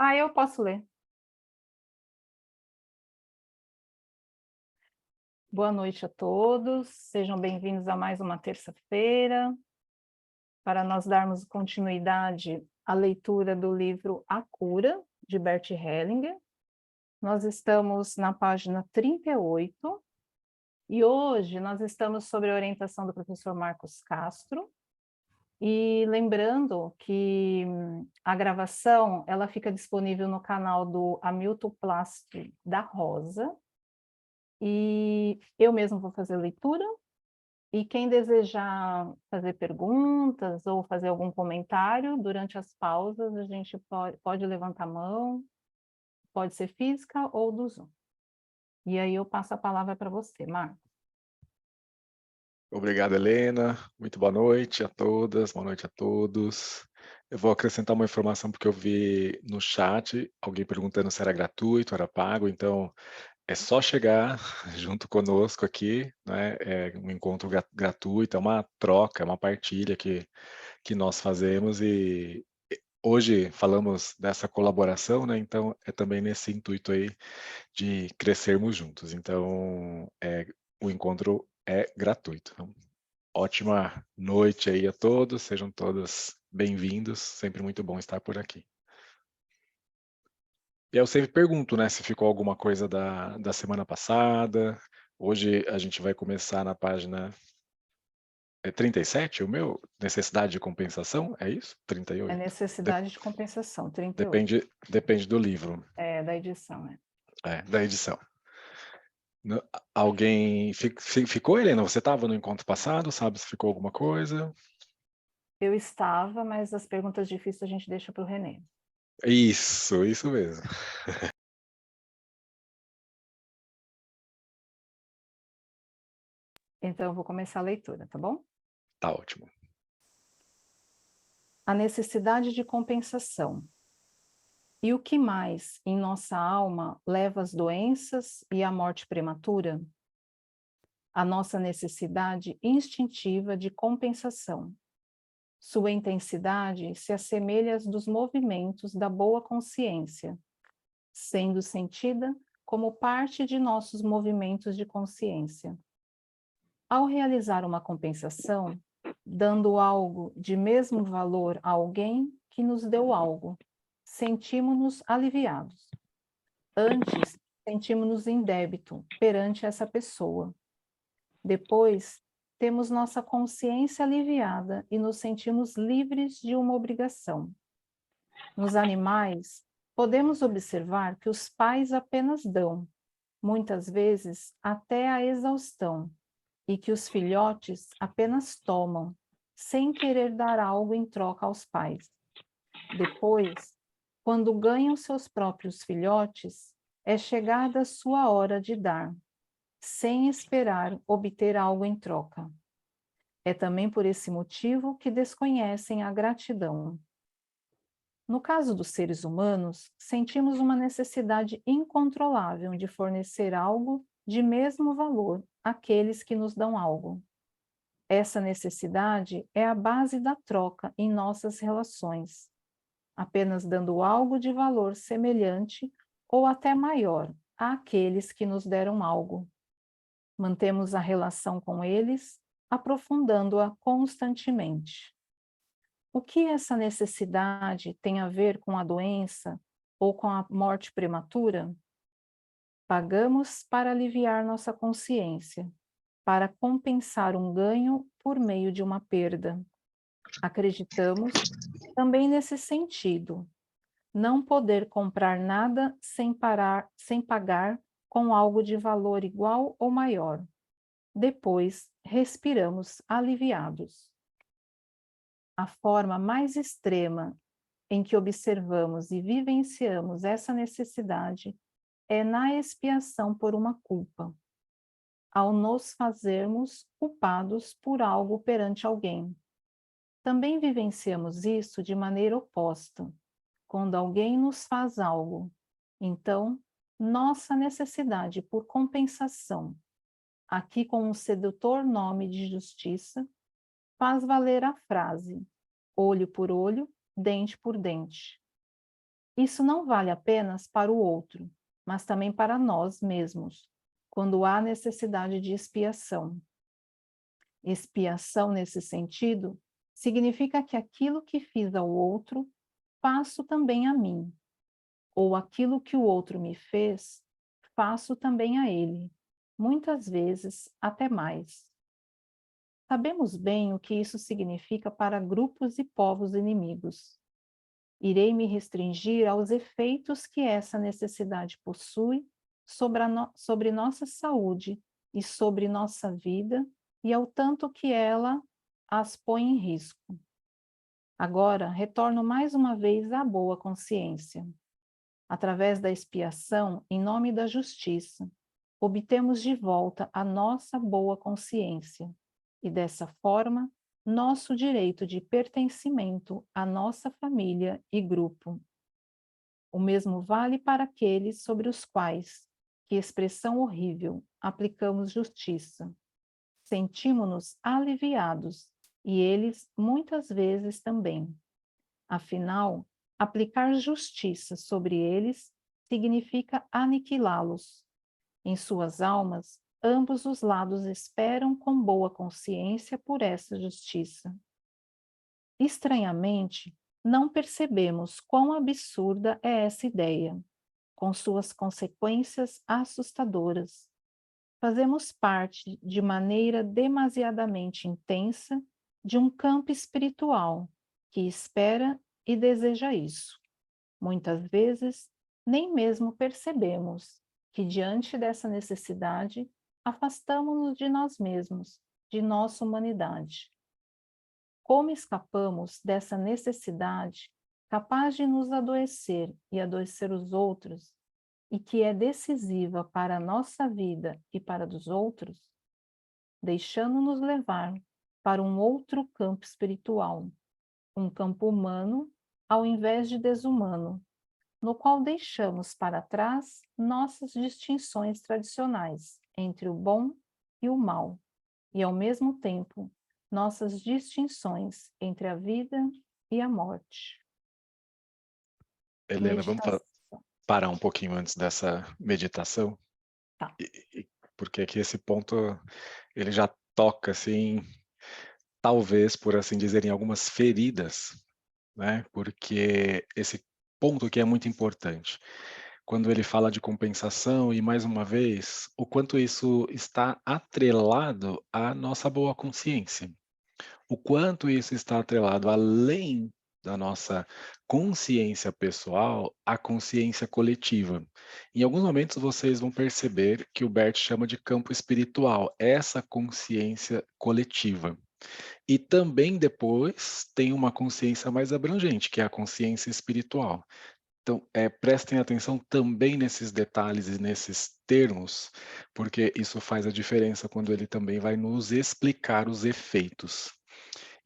Eu posso ler. Boa noite a todos, sejam bem-vindos a mais uma terça-feira, para nós darmos continuidade à leitura do livro A Cura, de Bert Hellinger. Nós estamos na página 38, e hoje nós estamos sob a orientação do professor Marcos Castro, e lembrando que a gravação, ela fica disponível no canal do Hamilton Plast da Rosa, e eu mesmo vou fazer a leitura, e quem desejar fazer perguntas ou fazer algum comentário durante as pausas, a gente pode levantar a mão, pode ser física ou do Zoom. E aí eu passo a palavra para você, Marcos. Obrigado, Helena. Muito boa noite a todas, boa noite a todos. Eu vou acrescentar uma informação porque eu vi no chat alguém perguntando se era gratuito, era pago, então é só chegar junto conosco aqui, né? É um encontro gratuito, é uma troca, é uma partilha que nós fazemos e hoje falamos dessa colaboração, né? Então é também nesse intuito aí de crescermos juntos. Então o encontro é gratuito. Então, ótima noite aí a todos, sejam todos bem-vindos, sempre muito bom estar por aqui. E eu sempre pergunto, né, se ficou alguma coisa da semana passada. Hoje a gente vai começar na página 37, o meu? Necessidade de compensação, é isso? É 38? De- necessidade de compensação, 38. depende do livro, É, da edição, é. da edição. Alguém ficou, Helena? Você estava no encontro passado, sabe se ficou alguma coisa? Eu estava, mas as perguntas difíceis a gente deixa para o Renê. Isso mesmo. Então eu vou começar a leitura, tá bom? Tá ótimo. A necessidade de compensação. E o que mais em nossa alma leva às doenças e à morte prematura? A nossa necessidade instintiva de compensação. Sua intensidade se assemelha às dos movimentos da boa consciência, sendo sentida como parte de nossos movimentos de consciência. Ao realizar uma compensação, dando algo de mesmo valor a alguém que nos deu algo, sentimos-nos aliviados. Antes, sentimos-nos em débito perante essa pessoa. Depois, temos nossa consciência aliviada e nos sentimos livres de uma obrigação. Nos animais, podemos observar que os pais apenas dão, muitas vezes até a exaustão, e que os filhotes apenas tomam, sem querer dar algo em troca aos pais. Depois, quando ganham seus próprios filhotes, é chegada a sua hora de dar, sem esperar obter algo em troca. É também por esse motivo que desconhecem a gratidão. No caso dos seres humanos, sentimos uma necessidade incontrolável de fornecer algo de mesmo valor àqueles que nos dão algo. Essa necessidade é a base da troca em nossas relações, apenas dando algo de valor semelhante ou até maior àqueles que nos deram algo. Mantemos a relação com eles, aprofundando-a constantemente. O que essa necessidade tem a ver com a doença ou com a morte prematura? Pagamos para aliviar nossa consciência, para compensar um ganho por meio de uma perda. Acreditamos também nesse sentido, não poder comprar nada sem pagar com algo de valor igual ou maior. Depois, respiramos aliviados. A forma mais extrema em que observamos e vivenciamos essa necessidade é na expiação por uma culpa, ao nos fazermos culpados por algo perante alguém. Também vivenciamos isso de maneira oposta, quando alguém nos faz algo. Então, nossa necessidade por compensação, aqui com um sedutor nome de justiça, faz valer a frase olho por olho, dente por dente. Isso não vale apenas para o outro, mas também para nós mesmos, quando há necessidade de expiação. Expiação, nesse sentido, significa que aquilo que fiz ao outro, faço também a mim, ou aquilo que o outro me fez, faço também a ele, muitas vezes até mais. Sabemos bem o que isso significa para grupos e povos inimigos. Irei me restringir aos efeitos que essa necessidade possui sobre nossa saúde e sobre nossa vida, e ao tanto que ela as põe em risco. Agora, retorno mais uma vez à boa consciência. Através da expiação, em nome da justiça, obtemos de volta a nossa boa consciência e, dessa forma, nosso direito de pertencimento à nossa família e grupo. O mesmo vale para aqueles sobre os quais, que expressão horrível, aplicamos justiça. Sentimos-nos aliviados e eles muitas vezes também. Afinal, aplicar justiça sobre eles significa aniquilá-los. Em suas almas, ambos os lados esperam com boa consciência por essa justiça. Estranhamente, não percebemos quão absurda é essa ideia, com suas consequências assustadoras. Fazemos parte, de maneira demasiadamente intensa, de um campo espiritual que espera e deseja isso. Muitas vezes, nem mesmo percebemos que, diante dessa necessidade, afastamo-nos de nós mesmos, de nossa humanidade. Como escapamos dessa necessidade capaz de nos adoecer e adoecer os outros, e que é decisiva para a nossa vida e para a dos outros, deixando-nos levar para um outro campo espiritual, um campo humano ao invés de desumano, no qual deixamos para trás nossas distinções tradicionais entre o bom e o mal, e ao mesmo tempo nossas distinções entre a vida e a morte. Helena, vamos Meditação. parar um pouquinho antes dessa meditação, Tá. porque aqui esse ponto ele já toca assim, talvez por assim dizer, em algumas feridas, né? Porque esse ponto aqui é muito importante. Quando ele fala de compensação e mais uma vez, o quanto isso está atrelado à nossa boa consciência. O quanto isso está atrelado, além da nossa consciência pessoal, à consciência coletiva. Em alguns momentos vocês vão perceber que o Bert chama de campo espiritual, essa consciência coletiva. E também depois tem uma consciência mais abrangente, que é a consciência espiritual. Então, prestem atenção também nesses detalhes e nesses termos, porque isso faz a diferença quando ele também vai nos explicar os efeitos.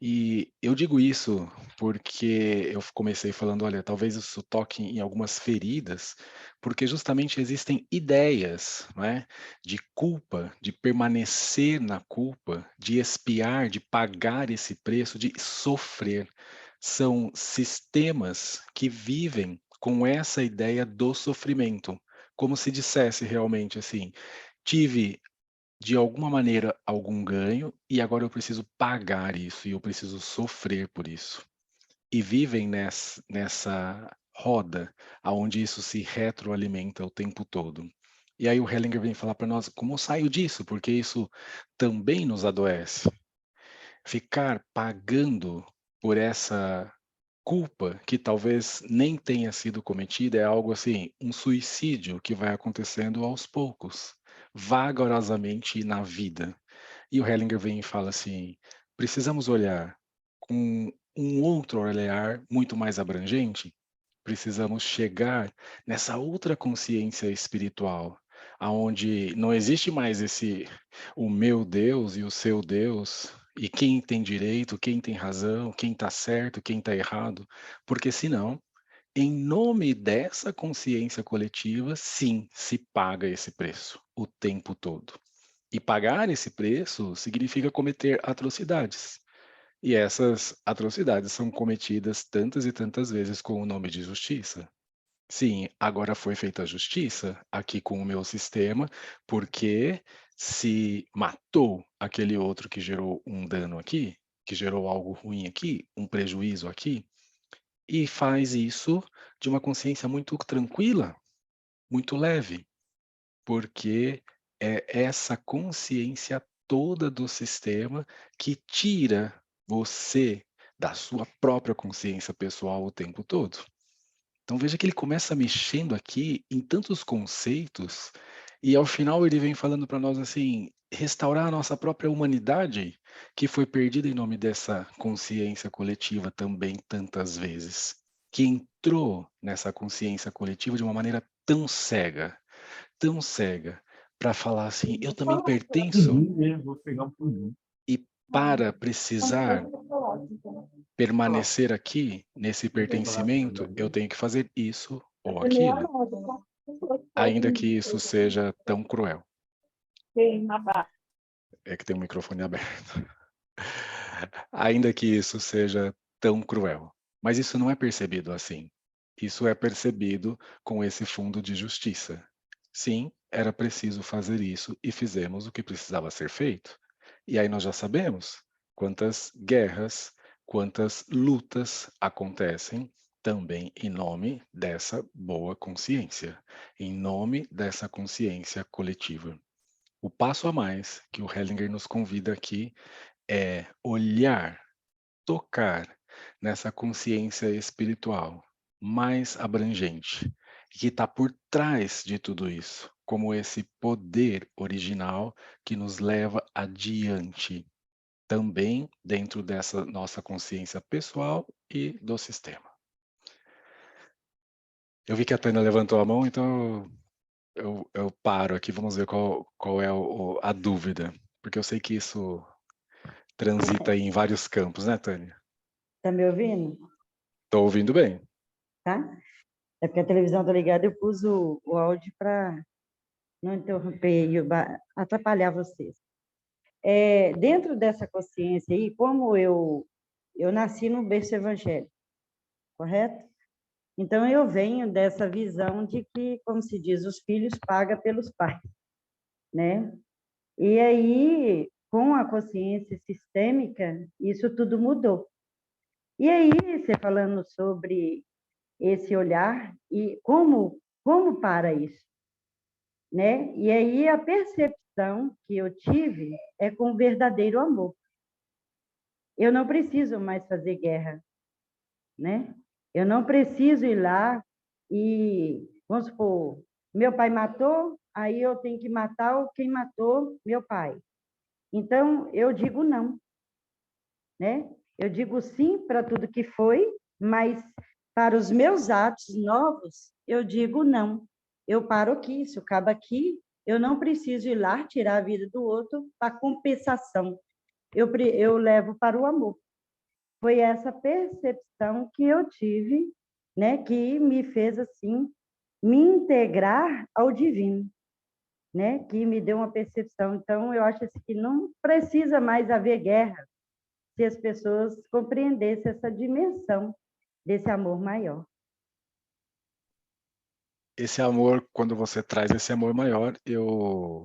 E eu digo isso porque eu comecei falando, olha, talvez isso toque em algumas feridas, porque justamente existem ideias, não é, de culpa, de permanecer na culpa, de expiar, de pagar esse preço, de sofrer. São sistemas que vivem com essa ideia do sofrimento, como se dissesse realmente assim: tive de alguma maneira algum ganho e agora eu preciso pagar isso e eu preciso sofrer por isso. E vivem nessa roda aonde isso se retroalimenta o tempo todo. E aí o Hellinger vem falar para nós como eu saio disso, porque isso também nos adoece. Ficar pagando por essa culpa que talvez nem tenha sido cometida é algo assim, um suicídio que vai acontecendo aos poucos, vagarosamente na vida. E o Hellinger vem e fala assim: precisamos olhar com um outro olhar muito mais abrangente, precisamos chegar nessa outra consciência espiritual, aonde não existe mais esse o meu Deus e o seu Deus, e quem tem direito, quem tem razão, quem está certo, quem está errado, porque senão, em nome dessa consciência coletiva, sim, se paga esse preço o tempo todo. E pagar esse preço significa cometer atrocidades. E essas atrocidades são cometidas tantas e tantas vezes com o nome de justiça. Sim, agora foi feita a justiça aqui com o meu sistema, porque se matou aquele outro que gerou um dano aqui, que gerou algo ruim aqui, um prejuízo aqui, e faz isso de uma consciência muito tranquila, muito leve, porque é essa consciência toda do sistema que tira você da sua própria consciência pessoal o tempo todo. Então veja que ele começa mexendo aqui em tantos conceitos, e ao final ele vem falando para nós assim, restaurar a nossa própria humanidade, que foi perdida em nome dessa consciência coletiva também tantas vezes, que entrou nessa consciência coletiva de uma maneira tão cega, para falar assim: "Eu também pertenço", Vou pegar um pudim. e para precisar permanecer aqui, nesse pertencimento, eu tenho que fazer isso ou aquilo. Ainda que isso seja tão cruel. É que tem o microfone aberto. Ainda que isso seja tão cruel. Mas isso não é percebido assim. Isso é percebido com esse fundo de justiça. Sim, era preciso fazer isso e fizemos o que precisava ser feito. E aí nós já sabemos quantas guerras, quantas lutas acontecem também em nome dessa boa consciência, em nome dessa consciência coletiva. O passo a mais que o Hellinger nos convida aqui é olhar, tocar nessa consciência espiritual mais abrangente, que está por trás de tudo isso, como esse poder original que nos leva adiante, também dentro dessa nossa consciência pessoal e do sistema. Eu vi que a Tânia levantou a mão, então eu paro aqui, vamos ver qual é a dúvida, porque eu sei que isso transita em vários campos, né, Tânia? Tá me ouvindo? Estou ouvindo bem. Tá? É porque a televisão tá ligada, eu pus o áudio para não interromper e atrapalhar vocês. Dentro dessa consciência aí, como eu nasci no berço evangélico, correto? Então eu venho dessa visão de que, como se diz, os filhos pagam pelos pais, né? E aí, com a consciência sistêmica, isso tudo mudou. E aí, você falando sobre esse olhar e como para isso, né? E aí a percepção que eu tive é com o verdadeiro amor. Eu não preciso mais fazer guerra, né? Eu não preciso ir lá e, vamos supor, meu pai matou, aí eu tenho que matar quem matou meu pai. Então, eu digo não, né? Eu digo sim para tudo que foi, mas para os meus atos novos, eu digo não. Eu paro aqui, isso acaba aqui, eu não preciso ir lá tirar a vida do outro para compensação. Eu levo para o amor. Foi essa percepção que eu tive, né, que me fez assim me integrar ao divino, né, que me deu uma percepção. Então eu acho assim, que não precisa mais haver guerra se as pessoas compreendessem essa dimensão desse amor maior. Esse amor, quando você traz esse amor maior, eu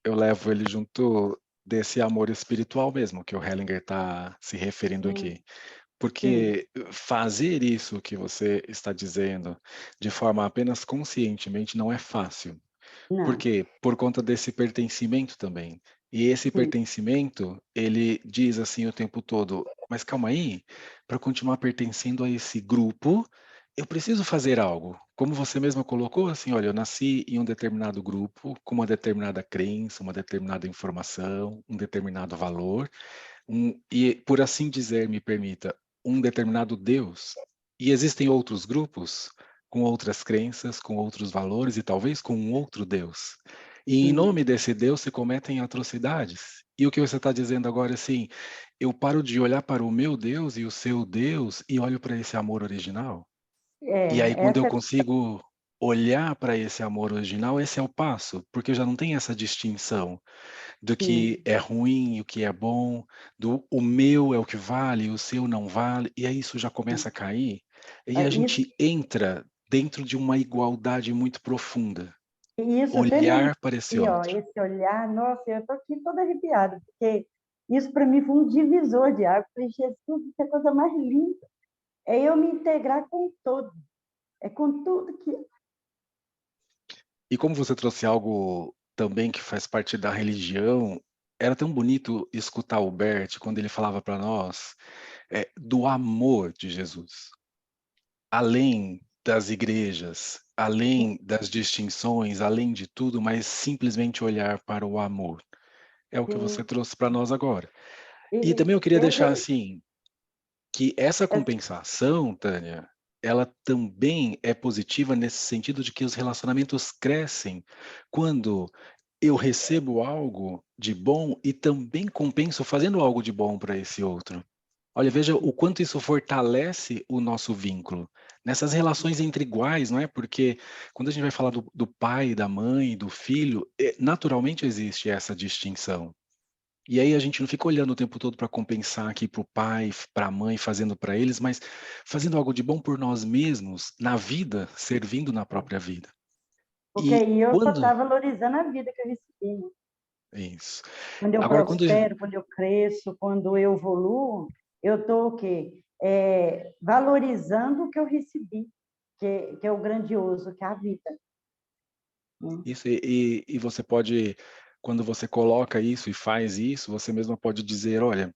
levo ele junto desse amor espiritual mesmo, que o Hellinger está se referindo Sim, aqui. sim, Porque fazer isso que você está dizendo de forma apenas conscientemente não é fácil. Por não, quê? Por conta desse pertencimento também. E esse sim, pertencimento, ele diz assim o tempo todo: "Mas calma aí, para continuar pertencendo a esse grupo, eu preciso fazer algo". Como você mesma colocou, assim: "Olha, eu nasci em um determinado grupo, com uma determinada crença, uma determinada informação, um determinado valor, e por assim dizer, me permita, um determinado Deus. E existem outros grupos com outras crenças, com outros valores e talvez com um outro Deus. E em sim. nome desse Deus se cometem atrocidades. E o que você está dizendo agora é assim, eu paro de olhar para o meu Deus e o seu Deus e olho para esse amor original. E aí quando eu Essa consigo olhar para esse amor original, esse é o passo, porque eu já não tenho essa distinção do que sim. é ruim e o que é bom, do o meu é o que vale, o seu não vale, e aí isso já começa a cair, e a Isso, gente entra dentro de uma igualdade muito profunda. E isso você Olhar para esse ó, outro. esse olhar, nossa, eu estou aqui toda arrepiada, porque isso para mim foi um divisor de água. Eu falei, Jesus, isso é a coisa mais linda. É eu me integrar com todo, é com tudo que... E como você trouxe algo também que faz parte da religião, era tão bonito escutar o Bert quando ele falava para nós, do amor de Jesus. Além das igrejas, além das distinções, além de tudo, mas simplesmente olhar para o amor. É o que você Sim. trouxe para nós agora. E E também eu queria eu deixar vejo, assim, que essa compensação, Tânia, ela também é positiva nesse sentido de que os relacionamentos crescem quando eu recebo algo de bom e também compenso fazendo algo de bom para esse outro. Olha, veja o quanto isso fortalece o nosso vínculo. Nessas relações entre iguais, não é? Porque quando a gente vai falar do pai, da mãe, do filho, naturalmente existe essa distinção. E aí a gente não fica olhando o tempo todo para compensar aqui para o pai, para a mãe, fazendo para eles, mas fazendo algo de bom por nós mesmos, na vida, servindo na própria vida. porque E aí eu só quando estou valorizando a vida que eu recebi, né? isso. Quando eu Agora quando prospero, quando eu cresço, quando eu evoluo, eu estou o quê? Valorizando o que eu recebi, que é o grandioso, que é a vida, né? isso e você pode, quando você coloca isso e faz isso, você mesma pode dizer: "Olha,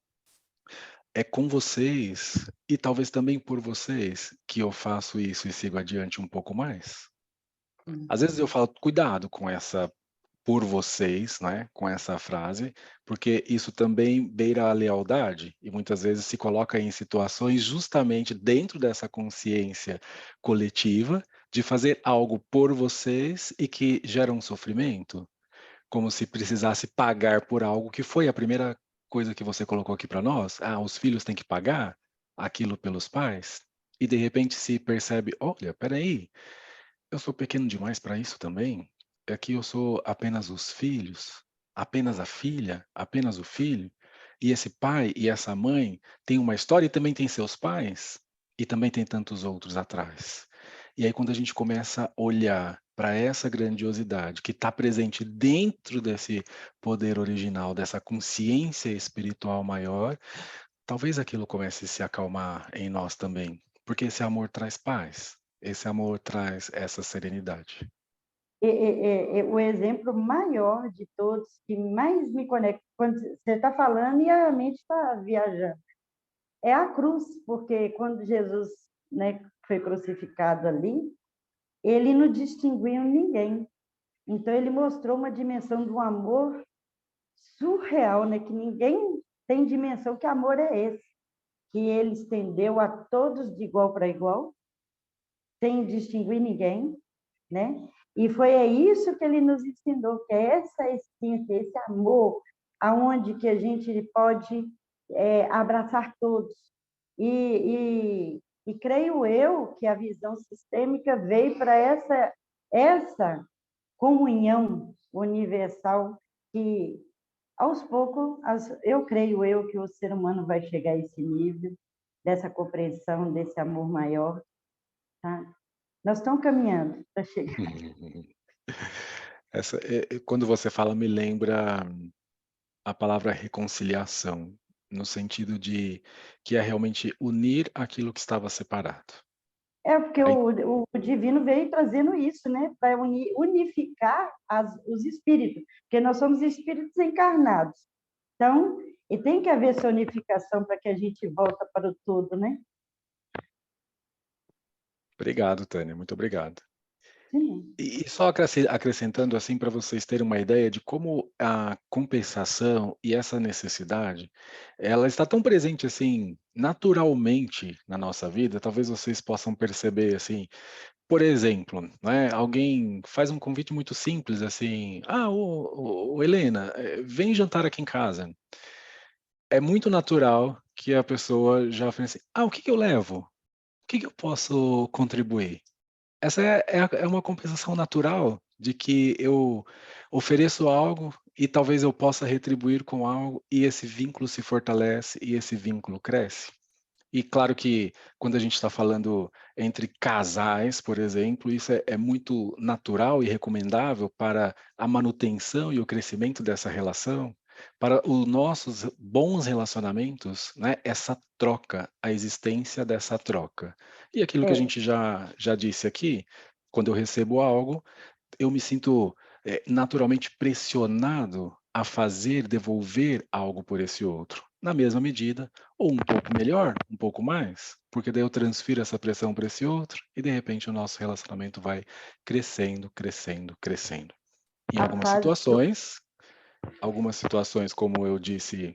é com vocês e talvez também por vocês que eu faço isso e sigo adiante um pouco mais". Às vezes eu falo: "Cuidado com essa por vocês", né, com essa frase, porque isso também beira a lealdade e muitas vezes se coloca em situações justamente dentro dessa consciência coletiva de fazer algo por vocês e que gera um sofrimento, como se precisasse pagar por algo que foi a primeira coisa que você colocou aqui para nós. Ah, os filhos têm que pagar aquilo pelos pais. E de repente se percebe, olha, espera aí, eu sou pequeno demais para isso também? É que eu sou apenas os filhos, apenas a filha, apenas o filho, e esse pai e essa mãe têm uma história e também tem seus pais, e também tem tantos outros atrás. E aí quando a gente começa a olhar para essa grandiosidade que está presente dentro desse poder original, dessa consciência espiritual maior, talvez aquilo comece a se acalmar em nós também, porque esse amor traz paz, esse amor traz essa serenidade. O exemplo maior de todos, que mais me conecta, quando você está falando e a mente está viajando, é a cruz, porque quando Jesus, né, foi crucificado ali, ele não distinguiu ninguém. Então, ele mostrou uma dimensão do amor surreal, né, que ninguém tem dimensão que amor é esse, que ele estendeu a todos de igual para igual, sem distinguir ninguém, né? E foi isso que ele nos ensinou, que é essa essência, esse amor, aonde que a gente pode abraçar todos. E creio eu que a visão sistêmica veio para essa comunhão universal que, aos poucos, eu creio eu que o ser humano vai chegar a esse nível dessa compreensão, desse amor maior, tá? Nós estamos caminhando para chegar. Quando você fala, me lembra a palavra reconciliação, no sentido de que é realmente unir aquilo que estava separado. É porque Aí, o divino veio trazendo isso, né? Para unificar os espíritos, porque nós somos espíritos encarnados. Então, e tem que haver essa unificação para que a gente volta para o todo, né? obrigado, Tânia, muito obrigado. Sim. E só acrescentando assim para vocês terem uma ideia de como a compensação e essa necessidade, ela está tão presente assim naturalmente na nossa vida, talvez vocês possam perceber assim, por exemplo, né, alguém faz um convite muito simples assim, Helena, vem jantar aqui em casa. É muito natural que a pessoa já pense, o que que eu levo? O que que eu posso contribuir? Essa é uma compensação natural de que eu ofereço algo e talvez eu possa retribuir com algo, e esse vínculo se fortalece e esse vínculo cresce. E claro que quando a gente está falando entre casais, por exemplo, isso é muito natural e recomendável para a manutenção e o crescimento dessa relação, para os nossos bons relacionamentos, né, essa troca, a existência dessa troca. E aquilo que a É, gente já disse aqui, quando eu recebo algo, eu me sinto, naturalmente pressionado a fazer, devolver algo por esse outro, na mesma medida, ou um pouco melhor, um pouco mais, porque daí eu transfiro essa pressão para esse outro e de repente o nosso relacionamento vai crescendo, crescendo, crescendo. Em a fase do algumas situações, como eu disse,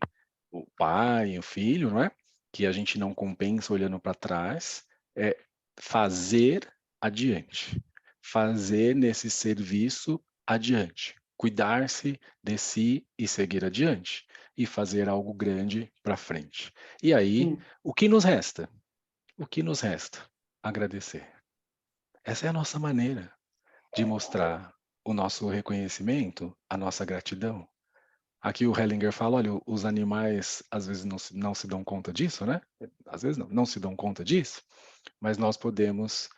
o pai, o filho, não é? Que a gente não compensa olhando para trás, é fazer adiante, fazer nesse serviço adiante, cuidar-se de si e seguir adiante, e fazer algo grande para frente. E aí, sim, o que nos resta? O que nos resta? Agradecer. Essa é a nossa maneira de mostrar o nosso reconhecimento, a nossa gratidão. Aqui o Hellinger fala, olha, os animais às vezes não se dão conta disso, né? Às vezes não se dão conta disso, mas nós podemos,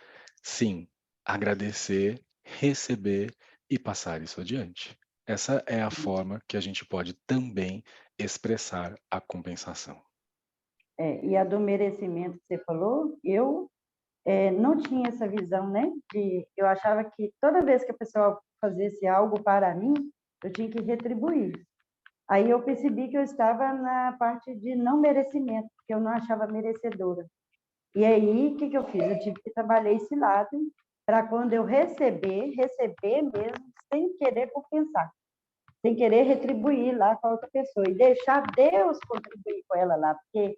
sim, agradecer, receber e passar isso adiante. Essa é a forma que a gente pode também expressar a compensação. e a do merecimento que você falou, eu não tinha essa visão, né? Eu achava que toda vez que a pessoa fizesse algo para mim, eu tinha que retribuir. Aí eu percebi que eu estava na parte de não merecimento, que eu não achava merecedora. E aí, o que eu fiz? Eu tive que trabalhar esse lado para quando eu receber mesmo, sem querer compensar, sem querer retribuir lá com a outra pessoa e deixar Deus contribuir com ela lá, porque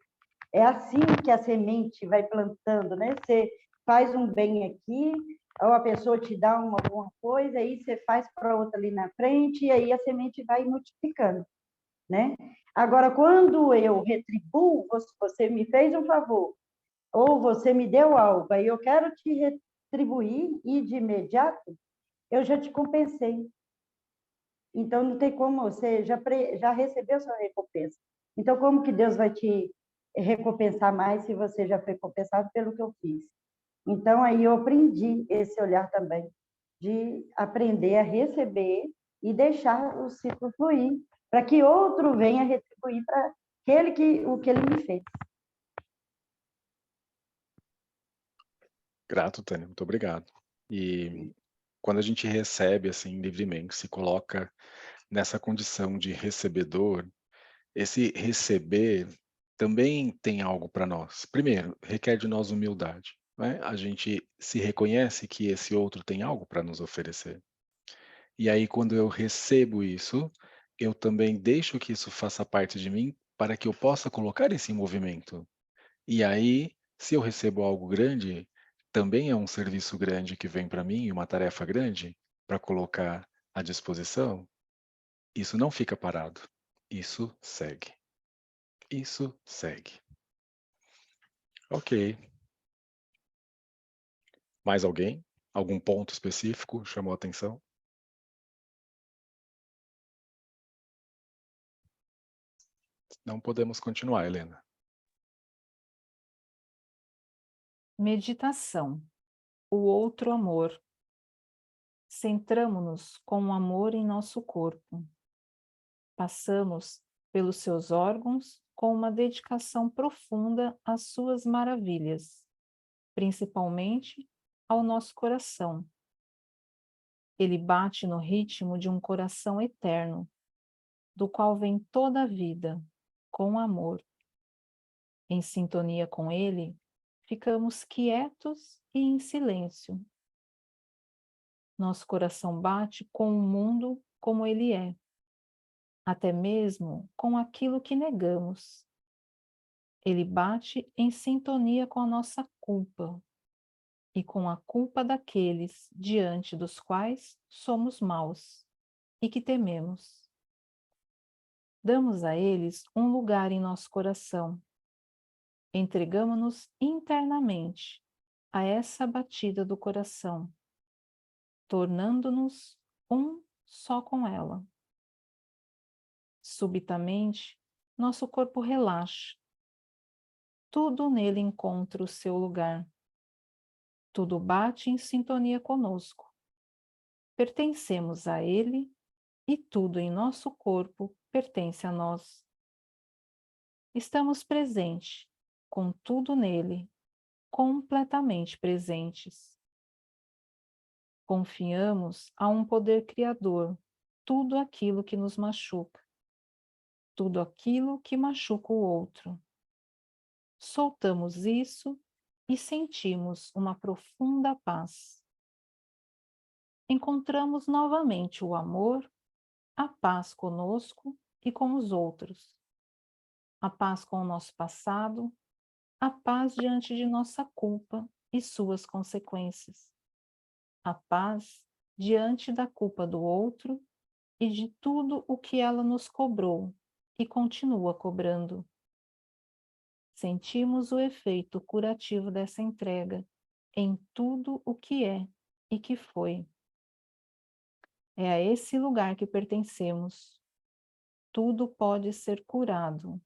é assim que a semente vai plantando, né? Você faz um bem aqui, ou a pessoa te dá alguma coisa, aí você faz para outra ali na frente, e aí a semente vai multiplicando, né? Agora, quando eu retribuo, você me fez um favor, ou você me deu algo, aí eu quero te retribuir e de imediato eu já te compensei. Então, não tem como, você já recebeu sua recompensa. Então, como que Deus vai te recompensar mais se você já foi compensado pelo que eu fiz? Então, aí eu aprendi esse olhar também, de aprender a receber e deixar o ciclo fluir, para que outro venha retribuir para o que ele me fez. Grato, Tânia, muito obrigado. E quando a gente recebe assim livremente, se coloca nessa condição de recebedor, esse receber também tem algo para nós. Primeiro, requer de nós humildade, né? A gente se reconhece que esse outro tem algo para nos oferecer. E aí, quando eu recebo isso, eu também deixo que isso faça parte de mim para que eu possa colocar isso em movimento. E aí, se eu recebo algo grande, também é um serviço grande que vem para mim, uma tarefa grande para colocar à disposição. Isso não fica parado. Isso segue. Isso segue. Ok. Mais alguém? Algum ponto específico chamou a atenção? Não podemos continuar, Helena. Meditação. O outro amor. Centramo-nos com o amor em nosso corpo. Passamos pelos seus órgãos com uma dedicação profunda às suas maravilhas, principalmente ao nosso coração. Ele bate no ritmo de um coração eterno, do qual vem toda a vida, com amor. Em sintonia com ele, ficamos quietos e em silêncio. Nosso coração bate com o mundo como ele é, até mesmo com aquilo que negamos. Ele bate em sintonia com a nossa culpa e com a culpa daqueles diante dos quais somos maus e que tememos. Damos a eles um lugar em nosso coração. Entregamo-nos internamente a essa batida do coração, tornando-nos um só com ela. Subitamente, nosso corpo relaxa tudo nele encontra o seu lugar. Tudo bate em sintonia conosco. Pertencemos a ele e tudo em nosso corpo pertence a nós. Estamos presentes, com tudo nele, completamente presentes. Confiamos a um poder criador tudo aquilo que nos machuca, tudo aquilo que machuca o outro. Soltamos isso e sentimos uma profunda paz. Encontramos novamente o amor, a paz conosco e com os outros, a paz com o nosso passado, a paz diante de nossa culpa e suas consequências, a paz diante da culpa do outro e de tudo o que ela nos cobrou e continua cobrando. Sentimos o efeito curativo dessa entrega em tudo o que é e que foi. É a esse lugar que pertencemos. Tudo pode ser curado,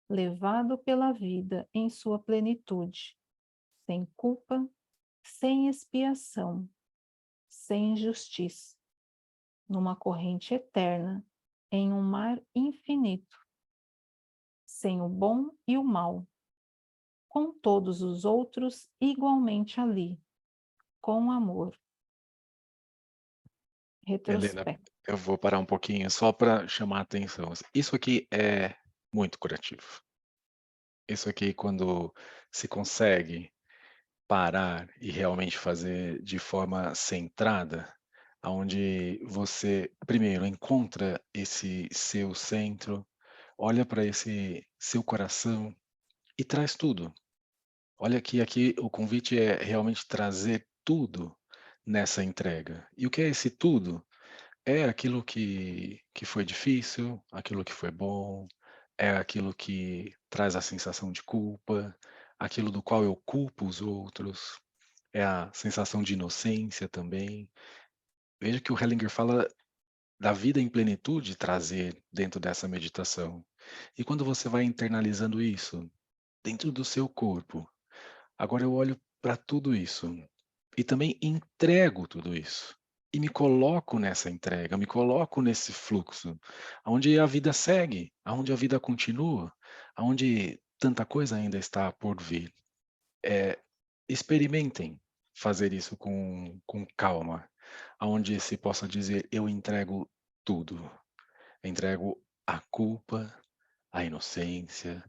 levado pela vida em sua plenitude, sem culpa, sem expiação, sem injustiça, numa corrente eterna, em um mar infinito, sem o bom e o mal, com todos os outros igualmente ali, com amor. Helena, Retrospecto. eu vou parar um pouquinho só para chamar a atenção. Isso aqui é muito curativo. Isso aqui, quando se consegue parar e realmente fazer de forma centrada, aonde você primeiro encontra esse seu centro, olha para esse seu coração e traz tudo. Olha que aqui o convite é realmente trazer tudo nessa entrega. E o que é esse tudo? É aquilo que foi difícil, aquilo que foi bom, é aquilo que traz a sensação de culpa, aquilo do qual eu culpo os outros, é a sensação de inocência também. Veja que o Hellinger fala da vida em plenitude trazer dentro dessa meditação. E quando você vai internalizando isso dentro do seu corpo, agora eu olho para tudo isso e também entrego tudo isso. E me coloco nessa entrega, me coloco nesse fluxo, onde a vida segue, onde a vida continua, onde tanta coisa ainda está por vir. Experimentem fazer isso com calma, aonde se possa dizer: eu entrego tudo, entrego a culpa, a inocência,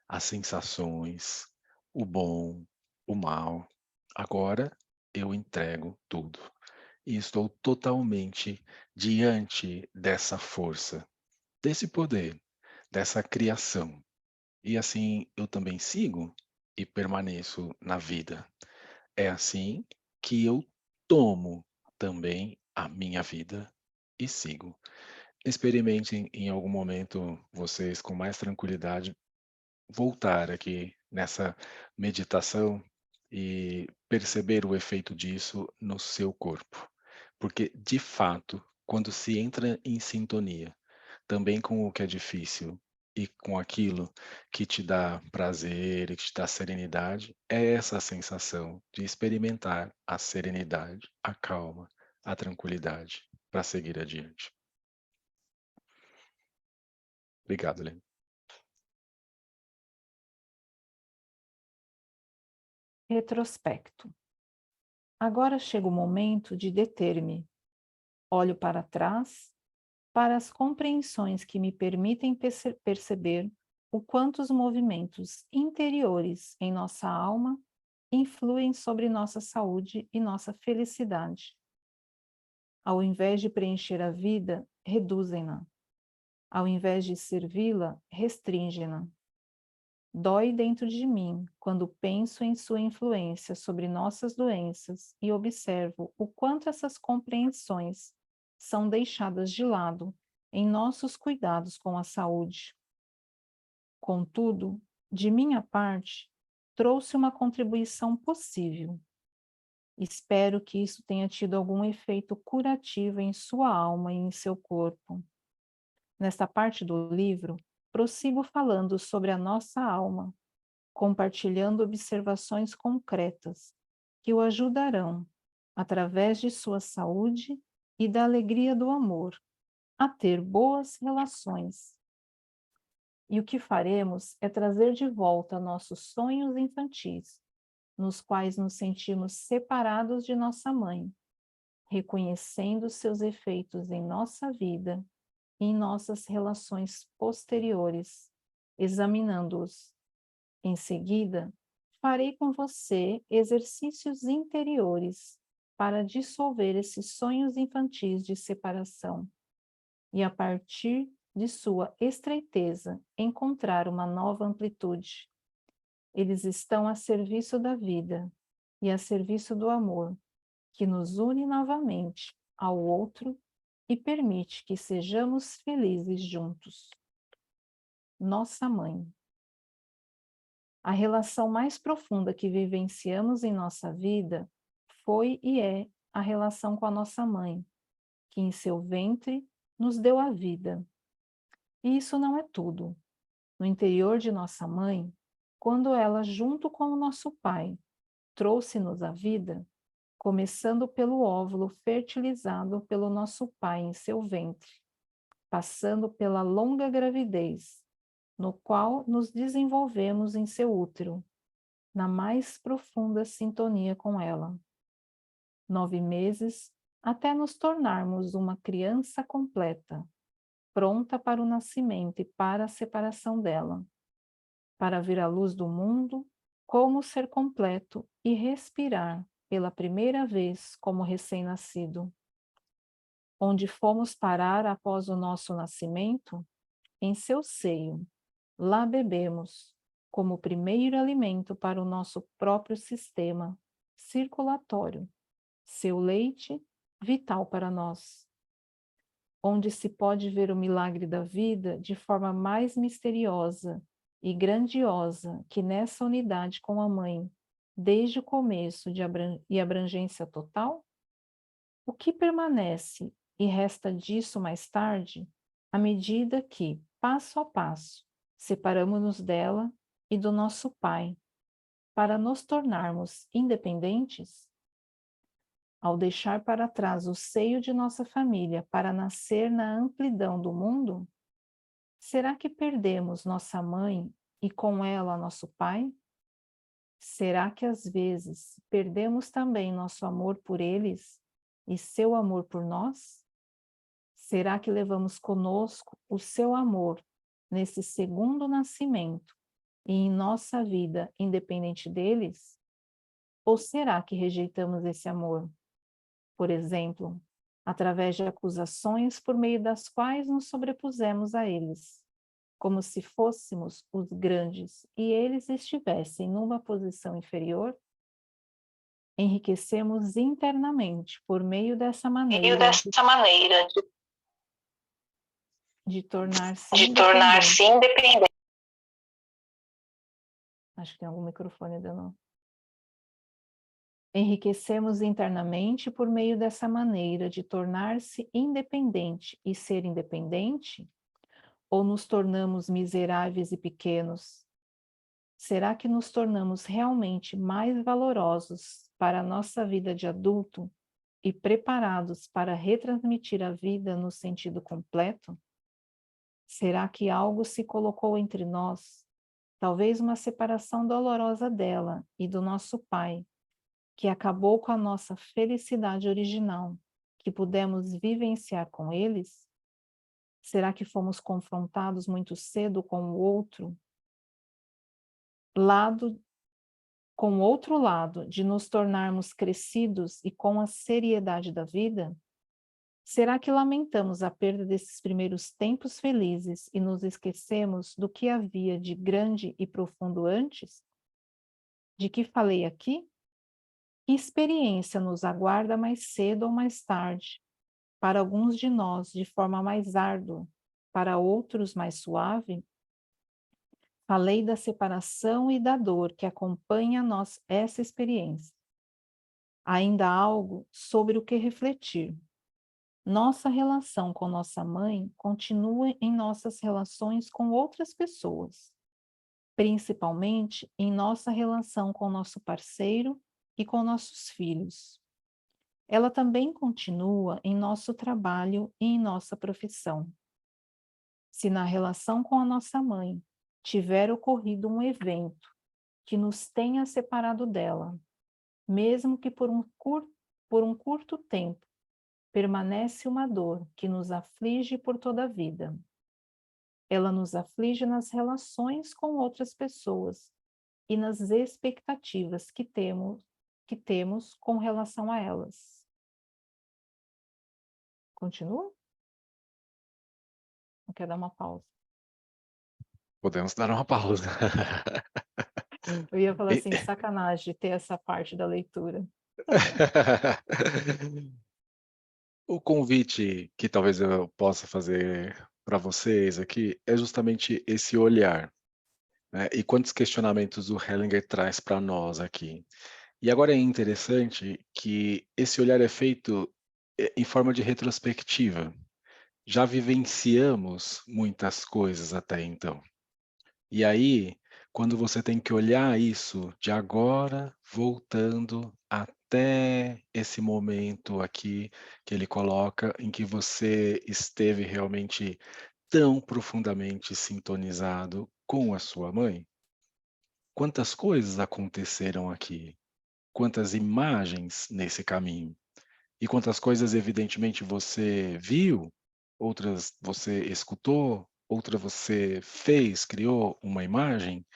as sensações, o bom, o mal. Agora eu entrego tudo. E estou totalmente diante dessa força, desse poder, dessa criação. E assim eu também sigo e permaneço na vida. É assim que eu tomo também a minha vida e sigo. Experimentem em algum momento vocês com mais tranquilidade voltar aqui nessa meditação e perceber o efeito disso no seu corpo. Porque, de fato, quando se entra em sintonia também com o que é difícil e com aquilo que te dá prazer e que te dá serenidade, é essa sensação de experimentar a serenidade, a calma, a tranquilidade para seguir adiante. Obrigado, Helena. Retrospecto. Agora chega o momento de deter-me. Olho para trás, para as compreensões que me permitem perceber o quanto os movimentos interiores em nossa alma influem sobre nossa saúde e nossa felicidade. Ao invés de preencher a vida, reduzem-na. Ao invés de servi-la, restringem-na. Dói dentro de mim quando penso em sua influência sobre nossas doenças e observo o quanto essas compreensões são deixadas de lado em nossos cuidados com a saúde. Contudo, de minha parte, trouxe uma contribuição possível. Espero que isso tenha tido algum efeito curativo em sua alma e em seu corpo. Nesta parte do livro, prossigo falando sobre a nossa alma, compartilhando observações concretas que o ajudarão, através de sua saúde e da alegria do amor, a ter boas relações. E o que faremos é trazer de volta nossos sonhos infantis, nos quais nos sentimos separados de nossa mãe, reconhecendo seus efeitos em nossa vida e em nossas relações posteriores, examinando-os. Em seguida, farei com você exercícios interiores para dissolver esses sonhos infantis de separação e, a partir de sua estreiteza, encontrar uma nova amplitude. Eles estão a serviço da vida e a serviço do amor, que nos une novamente ao outro e permite que sejamos felizes juntos. Nossa Mãe. A relação mais profunda que vivenciamos em nossa vida foi e é a relação com a nossa mãe, que em seu ventre nos deu a vida. E isso não é tudo. No interior de nossa mãe, quando ela, junto com o nosso pai, trouxe-nos a vida, começando pelo óvulo fertilizado pelo nosso pai em seu ventre, passando pela longa gravidez, no qual nos desenvolvemos em seu útero, na mais profunda sintonia com ela. 9 meses até nos tornarmos uma criança completa, pronta para o nascimento e para a separação dela, para vir à luz do mundo como ser completo e respirar pela primeira vez como recém-nascido. Onde fomos parar após o nosso nascimento? Em seu seio. Lá bebemos, como primeiro alimento para o nosso próprio sistema circulatório, seu leite vital para nós. Onde se pode ver o milagre da vida de forma mais misteriosa e grandiosa que nessa unidade com a mãe, desde o começo e abrangência total? O que permanece e resta disso mais tarde, à medida que, passo a passo, separamos-nos dela e do nosso Pai, para nos tornarmos independentes? Ao deixar para trás o seio de nossa família para nascer na amplidão do mundo, será que perdemos nossa mãe e com ela nosso pai? Será que às vezes perdemos também nosso amor por eles e seu amor por nós? Será que levamos conosco o seu amor nesse segundo nascimento e em nossa vida independente deles? Ou será que rejeitamos esse amor? Por exemplo, através de acusações por meio das quais nos sobrepusemos a eles, como se fôssemos os grandes e eles estivessem numa posição inferior? Enriquecemos internamente por meio dessa maneira de tornar-se independente. Acho que tem algum microfone dando. Enriquecemos internamente por meio dessa maneira de tornar-se independente e ser independente? Ou nos tornamos miseráveis e pequenos? Será que nos tornamos realmente mais valorosos para a nossa vida de adulto e preparados para retransmitir a vida no sentido completo? Será que algo se colocou entre nós, talvez uma separação dolorosa dela e do nosso Pai, que acabou com a nossa felicidade original, que pudemos vivenciar com eles? Será que fomos confrontados muito cedo com o outro lado de nos tornarmos crescidos e com a seriedade da vida? Será que lamentamos a perda desses primeiros tempos felizes e nos esquecemos do que havia de grande e profundo antes? De que falei aqui? Que experiência nos aguarda mais cedo ou mais tarde? Para alguns de nós, de forma mais árdua, para outros, mais suave? Falei da separação e da dor que acompanha nós essa experiência. Ainda há algo sobre o que refletir. Nossa relação com nossa mãe continua em nossas relações com outras pessoas. principalmente em nossa relação com nosso parceiro e com nossos filhos. Ela também continua em nosso trabalho e em nossa profissão. Se na relação com a nossa mãe tiver ocorrido um evento que nos tenha separado dela, mesmo que por um curto tempo, permanece uma dor que nos aflige por toda a vida. Ela nos aflige nas relações com outras pessoas e nas expectativas que temos com relação a elas. Continua? Não quer dar uma pausa? Podemos dar uma pausa. Eu ia falar E assim, sacanagem ter essa parte da leitura. o convite que talvez eu possa fazer para vocês aqui é justamente esse olhar, né, e quantos questionamentos o Hellinger traz para nós aqui. E agora é interessante que esse olhar é feito, em forma de retrospectiva. Já vivenciamos muitas coisas até então. E aí, quando você tem que olhar isso de agora, voltando até esse momento aqui que ele coloca, em que você esteve realmente tão profundamente sintonizado com a sua mãe, quantas coisas aconteceram aqui? Quantas imagens nesse caminho? E quantas coisas, evidentemente, você viu, outras você escutou, outra você fez, criou uma imagem.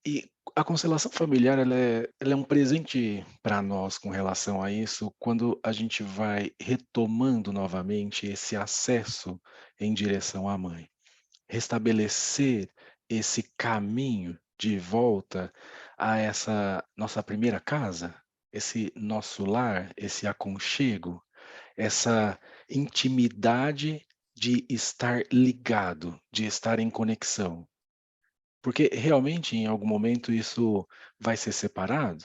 E a constelação familiar, ela é um presente para nós com relação a isso, quando a gente vai retomando novamente esse acesso em direção à mãe. Restabelecer esse caminho de volta a essa nossa primeira casa, esse nosso lar, esse aconchego, essa intimidade de estar ligado, de estar em conexão. Porque realmente em algum momento isso vai ser separado.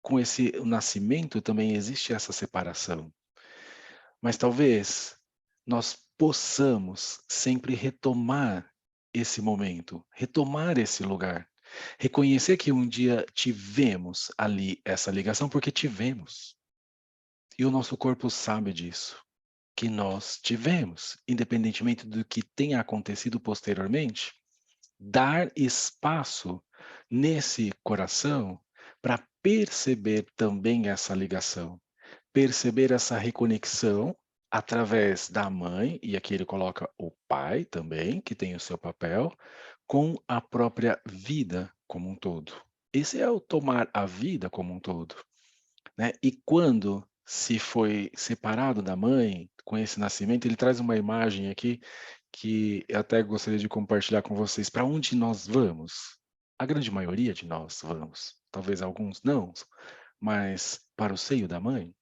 Com esse o nascimento também existe essa separação. Mas talvez nós possamos sempre retomar esse momento, retomar esse lugar, reconhecer que um dia tivemos ali essa ligação, porque tivemos. E o nosso corpo sabe disso, que nós tivemos, independentemente do que tenha acontecido posteriormente, dar espaço nesse coração para perceber também essa ligação, perceber essa reconexão através da mãe, e aqui ele coloca o pai também, que tem o seu papel, com a própria vida como um todo. Esse é o tomar a vida como um todo, né? E quando se foi separado da mãe, com esse nascimento, ele traz uma imagem aqui que eu até gostaria de compartilhar com vocês. Para onde nós vamos? A grande maioria de nós vamos, talvez alguns não, mas para o seio da mãe.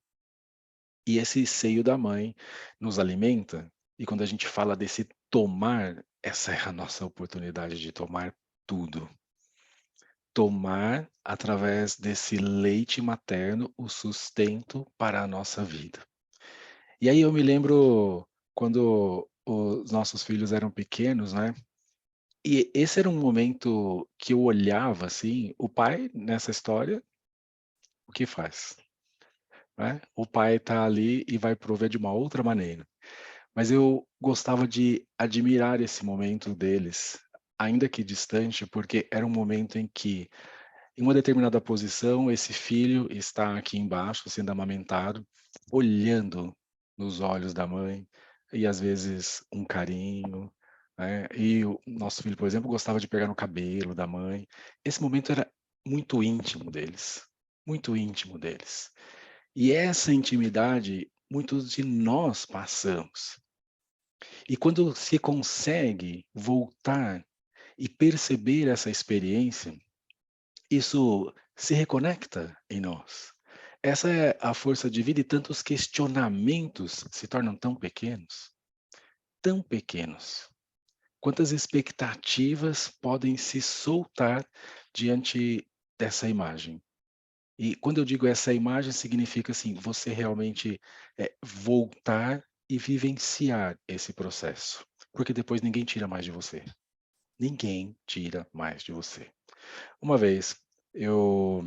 E esse seio da mãe nos alimenta, e quando a gente fala desse tomar, essa é a nossa oportunidade de tomar tudo. Tomar, através desse leite materno, o sustento para a nossa vida. E aí eu me lembro quando os nossos filhos eram pequenos, né, e esse era um momento que eu olhava, assim, o pai nessa história, o que faz, né? O pai está ali e vai prover de uma outra maneira. Mas eu gostava de admirar esse momento deles, ainda que distante, porque era um momento em que, em uma determinada posição, esse filho está aqui embaixo, sendo amamentado, olhando nos olhos da mãe, e às vezes um carinho, né? E o nosso filho, por exemplo, gostava de pegar no cabelo da mãe. Esse momento era muito íntimo deles, muito íntimo deles. E essa intimidade, muitos de nós passamos. E quando se consegue voltar e perceber essa experiência, isso se reconecta em nós. Essa é a força de vida, e tantos questionamentos se tornam tão pequenos, tão pequenos. Quantas expectativas podem se soltar diante dessa imagem? E quando eu digo essa imagem, significa assim, você realmente voltar e vivenciar esse processo, porque depois ninguém tira mais de você. Ninguém tira mais de você. Uma vez eu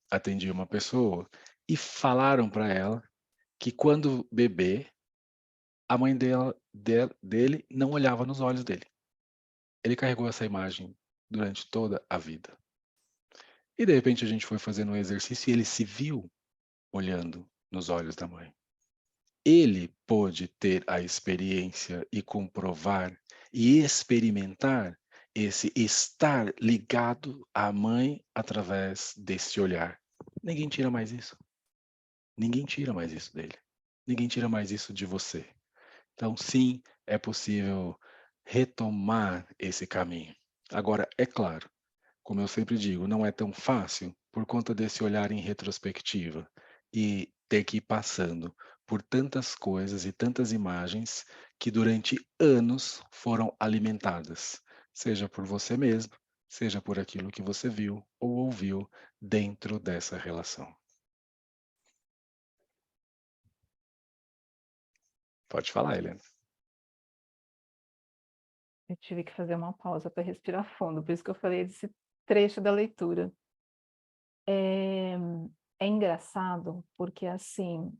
atendi uma pessoa e falaram para ela que quando bebê, a mãe dele não olhava nos olhos dele. Ele carregou essa imagem durante toda a vida. E de repente a gente foi fazendo um exercício e ele se viu olhando nos olhos da mãe. Ele pôde ter a experiência e comprovar e experimentar esse estar ligado à mãe através desse olhar. Ninguém tira mais isso. Ninguém tira mais isso dele. Ninguém tira mais isso de você. Então, sim, é possível retomar esse caminho. Agora, é claro, como eu sempre digo, não é tão fácil por conta desse olhar em retrospectiva e ter que ir passando por tantas coisas e tantas imagens que durante anos foram alimentadas, seja por você mesmo, seja por aquilo que você viu ou ouviu dentro dessa relação. Pode falar, Helena. Eu tive que fazer uma pausa para respirar fundo, por isso que eu falei desse trecho da leitura. É, é engraçado, porque assim,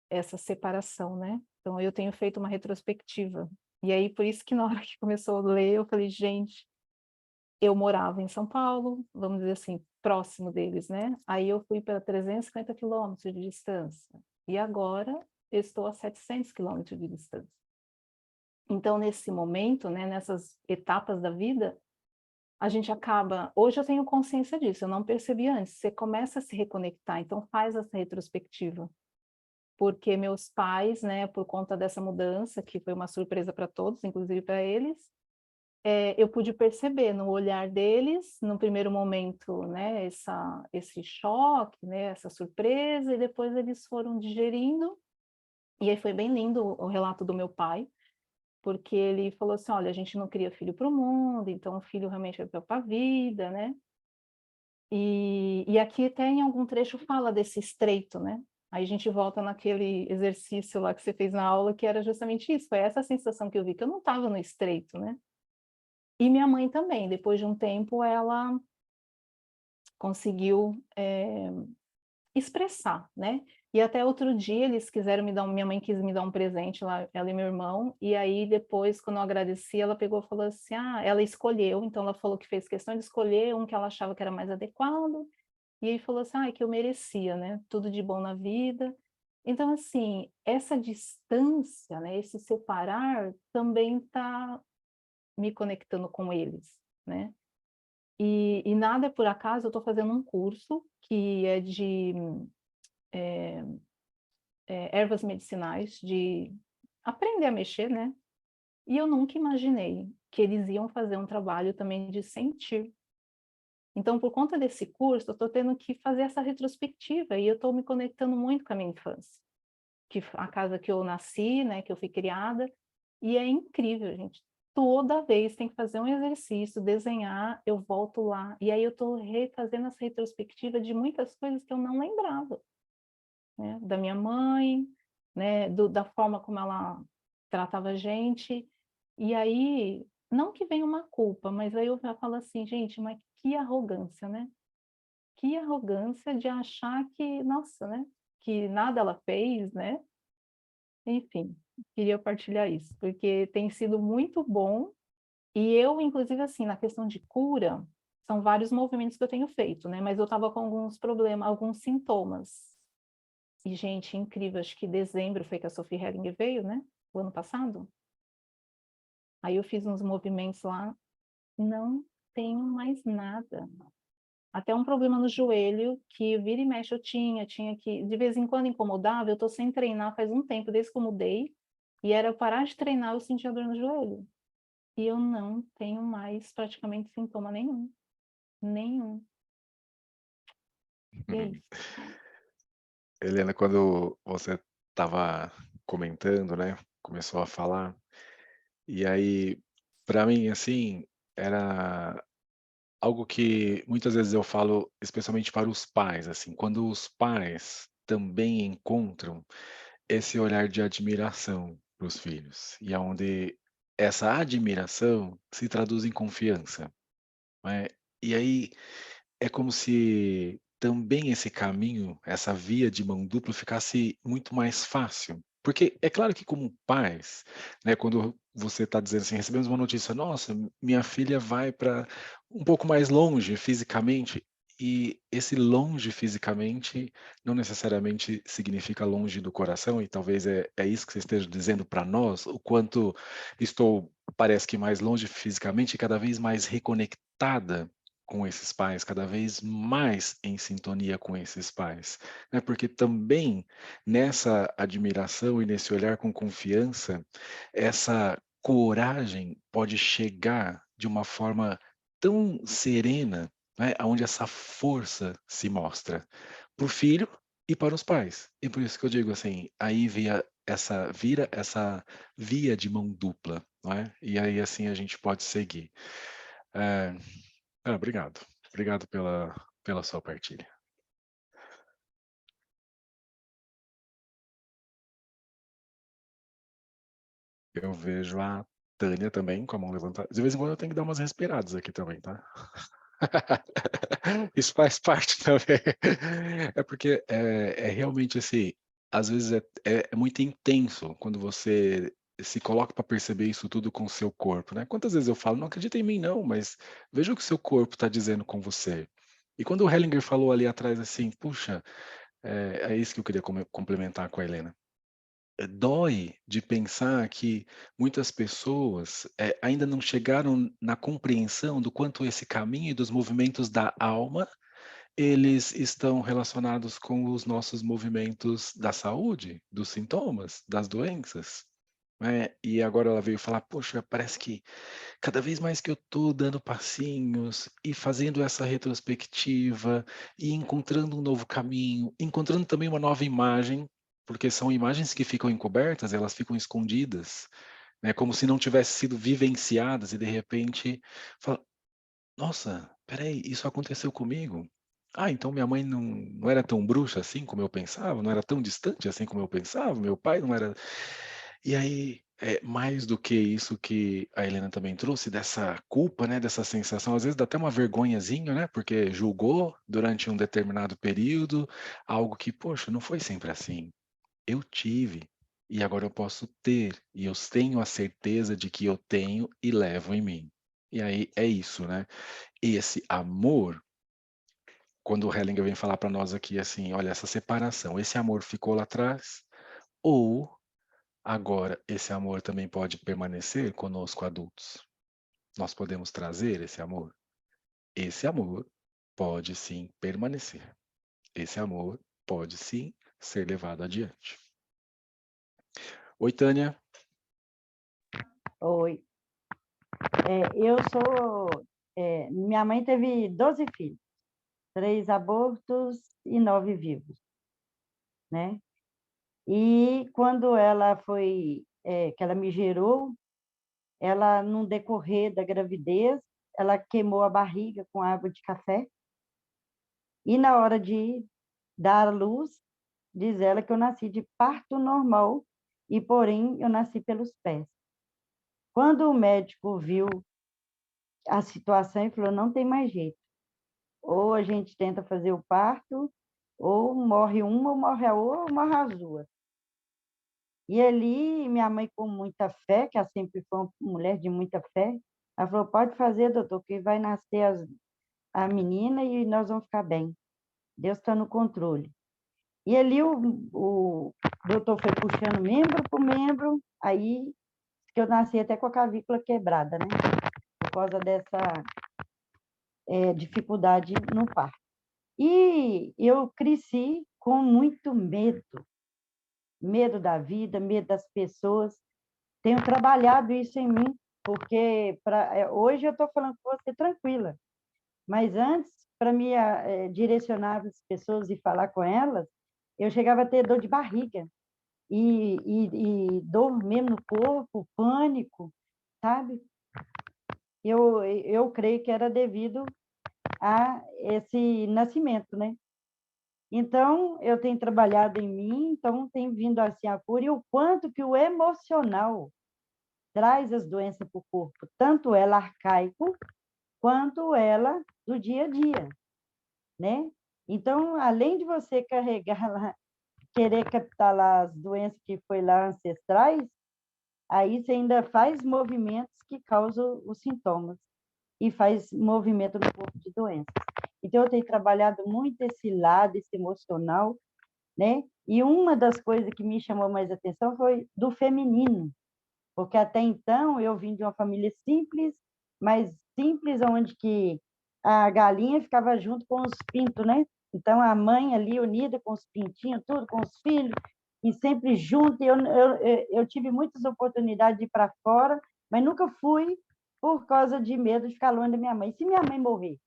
essa separação, né? Então eu tenho feito uma retrospectiva. E aí, por isso que na hora que começou a ler, eu falei, gente, eu morava em São Paulo, vamos dizer assim, próximo deles, né? Aí eu fui para 350 quilômetros de distância. E agora eu estou a 700 quilômetros de distância. Então, nesse momento, né, nessas etapas da vida, a gente acaba... Hoje eu tenho consciência disso, eu não percebi antes. Você começa a se reconectar, então faz essa retrospectiva. Porque meus pais, né, por conta dessa mudança, que foi uma surpresa para todos, inclusive para eles, eu pude perceber no olhar deles, no primeiro momento, né, esse choque, né, essa surpresa, e depois eles foram digerindo. E aí foi bem lindo o relato do meu pai, porque ele falou assim, olha, a gente não cria filho para o mundo, então o filho realmente vai para a vida, né? E aqui até em algum trecho fala desse estreito, né? Aí a gente volta naquele exercício lá que você fez na aula, que era justamente isso, foi essa sensação que eu vi, que eu não estava no estreito, né? E minha mãe também, depois de um tempo, ela conseguiu expressar, né? E até outro dia eles quiseram me dar, minha mãe quis me dar um presente lá, ela e meu irmão, e aí depois, quando eu agradeci, ela pegou e falou assim, ela escolheu, então ela falou que fez questão de escolher um que ela achava que era mais adequado, e aí falou assim, que eu merecia, né? Tudo de bom na vida. Então, assim, essa distância, né? Esse separar também está me conectando com eles, né? E nada é por acaso, eu estou fazendo um curso que é de ervas medicinais, de aprender a mexer, né? E eu nunca imaginei que eles iam fazer um trabalho também de sentir. Então, por conta desse curso, eu estou tendo que fazer essa retrospectiva e eu estou me conectando muito com a minha infância, que a casa que eu nasci, né, que eu fui criada, e é incrível, gente. Toda vez tem que fazer um exercício, desenhar, eu volto lá, e aí eu estou refazendo essa retrospectiva de muitas coisas que eu não lembrava, né, da minha mãe, né, da forma como ela tratava a gente, e aí, não que venha uma culpa, mas aí eu já falo assim, gente, mas que arrogância, né? Que arrogância de achar que, nossa, né, que nada ela fez, né? Enfim, queria partilhar isso, porque tem sido muito bom, e eu, inclusive, assim, na questão de cura, são vários movimentos que eu tenho feito, né? Mas eu estava com alguns problemas, alguns sintomas. E, gente, incrível, acho que dezembro foi que a Sophie Helling veio, né? O ano passado. Aí eu fiz uns movimentos lá, não tenho mais nada. Até um problema no joelho, que vira e mexe eu tinha que, de vez em quando incomodava, eu tô sem treinar faz um tempo, desde que eu mudei, e era eu parar de treinar, eu sentia dor no joelho. E eu não tenho mais praticamente sintoma nenhum. Nenhum. E é isso. Helena, quando você estava comentando, né, começou a falar, e aí, para mim, assim, era algo que muitas vezes eu falo, especialmente para os pais, assim, quando os pais também encontram esse olhar de admiração para os filhos, e aonde essa admiração se traduz em confiança, não é? E aí é como se também esse caminho, essa via de mão dupla ficasse muito mais fácil. Porque é claro que como pais, né, quando você está dizendo assim: "Recebemos uma notícia, nossa, minha filha vai para um pouco mais longe fisicamente", e esse longe fisicamente não necessariamente significa longe do coração, e talvez é isso que você esteja dizendo para nós, o quanto estou, parece que mais longe fisicamente e cada vez mais reconectada com esses pais, cada vez mais em sintonia com esses pais, né, porque também nessa admiração e nesse olhar com confiança, essa coragem pode chegar de uma forma tão serena, né, aonde essa força se mostra para o filho e para os pais. E por isso que eu digo assim, aí vira essa via de mão dupla, não é? E aí assim a gente pode seguir. Eh obrigado. Obrigado pela sua partilha. Eu vejo a Tânia também com a mão levantada. De vez em quando eu tenho que dar umas respiradas aqui também, tá. Isso faz parte também. É porque é realmente assim, às vezes é muito intenso quando você se coloca para perceber isso tudo com o seu corpo, né. Quantas vezes eu falo: "Não acredita em mim não, mas veja o que o seu corpo está dizendo com você". E quando o Hellinger falou ali atrás assim: "Puxa", é isso que eu queria complementar com a Helena. Dói de pensar que muitas pessoas, ainda não chegaram na compreensão do quanto esse caminho e dos movimentos da alma, eles estão relacionados com os nossos movimentos da saúde, dos sintomas, das doenças, né. E agora ela veio falar: "Poxa, parece que cada vez mais que eu estou dando passinhos e fazendo essa retrospectiva e encontrando um novo caminho, encontrando também uma nova imagem, porque são imagens que ficam encobertas, elas ficam escondidas, né, como se não tivessem sido vivenciadas e de repente fala: "Nossa, espera aí, isso aconteceu comigo? Ah, então minha mãe não era tão bruxa assim como eu pensava, não era tão distante assim como eu pensava, meu pai não era". E aí, mais do que isso que a Helena também trouxe, dessa culpa, né, dessa sensação, às vezes dá até uma vergonhazinha, né, porque julgou durante um determinado período, algo que, poxa, não foi sempre assim. Eu tive, e agora eu posso ter, e eu tenho a certeza de que eu tenho e levo em mim. E aí é isso, né. Esse amor, quando o Hellinger vem falar para nós aqui assim: "Olha, essa separação, esse amor ficou lá atrás, ou agora, esse amor também pode permanecer conosco adultos. Nós podemos trazer esse amor? Esse amor pode sim permanecer. Esse amor pode sim ser levado adiante. Oi, Tânia. Oi. Eu sou. Minha mãe teve 12 filhos, 3 abortos e 9 vivos, né? E quando ela foi, que ela me gerou, ela, no decorrer da gravidez, ela queimou a barriga com água de café. E na hora de dar à luz, diz ela que eu nasci de parto normal e, porém, eu nasci pelos pés. Quando o médico viu a situação, ele falou: não tem mais jeito. Ou a gente tenta fazer o parto, ou morre uma, ou morre a outra, ou morre as duas. E ali, minha mãe, com muita fé, que ela sempre foi uma mulher de muita fé, ela falou: pode fazer, doutor, que vai nascer a menina e nós vamos ficar bem. Deus está no controle. E ali o doutor foi puxando membro por membro, aí que eu nasci até com a clavícula quebrada, né? Por causa dessa dificuldade no parto. E eu cresci com muito medo, medo da vida, medo das pessoas. Tenho trabalhado isso em mim, porque hoje eu estou falando com você tranquila, mas antes, para me direcionar as pessoas e falar com elas, eu chegava a ter dor de barriga e dor mesmo no corpo, pânico, sabe? Eu creio que era devido a esse nascimento, né? Então, eu tenho trabalhado em mim, então tem vindo assim a cura, e o quanto que o emocional traz as doenças para o corpo, tanto ela arcaico, quanto ela do dia a dia, né? Então, além de você carregar lá, querer captar lá as doenças que foi lá ancestrais, aí você ainda faz movimentos que causam os sintomas e faz movimento no corpo de doenças. Então, eu tenho trabalhado muito esse lado, esse emocional, né? E uma das coisas que me chamou mais atenção foi do feminino, porque até então eu vim de uma família simples, mas simples onde que a galinha ficava junto com os pintos, né? Então a mãe ali unida com os pintinhos, tudo com os filhos, e sempre junto. Eu tive muitas oportunidades de ir para fora, mas nunca fui por causa de medo de ficar longe da minha mãe. E se minha mãe morrer?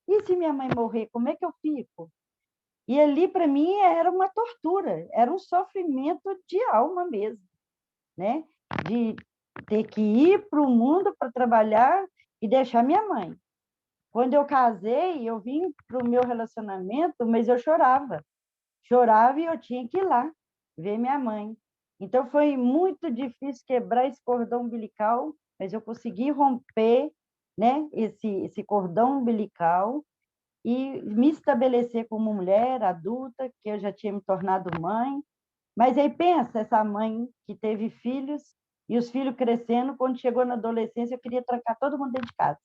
E se minha mãe morrer, como é que eu fico? E ali, para mim, era uma tortura, era um sofrimento de alma mesmo, né? De ter que ir para o mundo para trabalhar e deixar minha mãe. Quando eu casei, eu vim para o meu relacionamento, mas eu chorava. Chorava e eu tinha que ir lá ver minha mãe. Então, foi muito difícil quebrar esse cordão umbilical, mas eu consegui romper, né, esse cordão umbilical e me estabelecer como mulher adulta, que eu já tinha me tornado mãe. Mas aí pensa, essa mãe que teve filhos, e os filhos crescendo, quando chegou na adolescência, eu queria trancar todo mundo dentro de casa.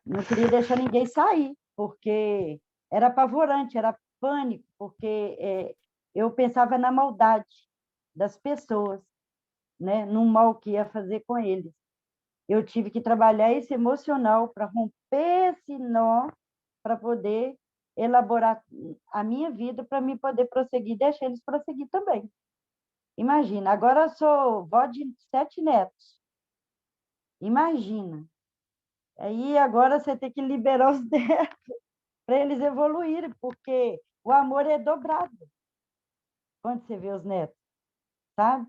Não queria deixar ninguém sair, porque era apavorante, era pânico, porque eu pensava na maldade das pessoas, né? No mal que ia fazer com eles. Eu tive que trabalhar esse emocional para romper esse nó, para poder elaborar a minha vida, para mim poder prosseguir, deixar eles prosseguir também. Imagina, agora eu sou vó de 7 netos. Imagina. Aí agora você tem que liberar os netos para eles evoluírem, porque o amor é dobrado quando você vê os netos, sabe?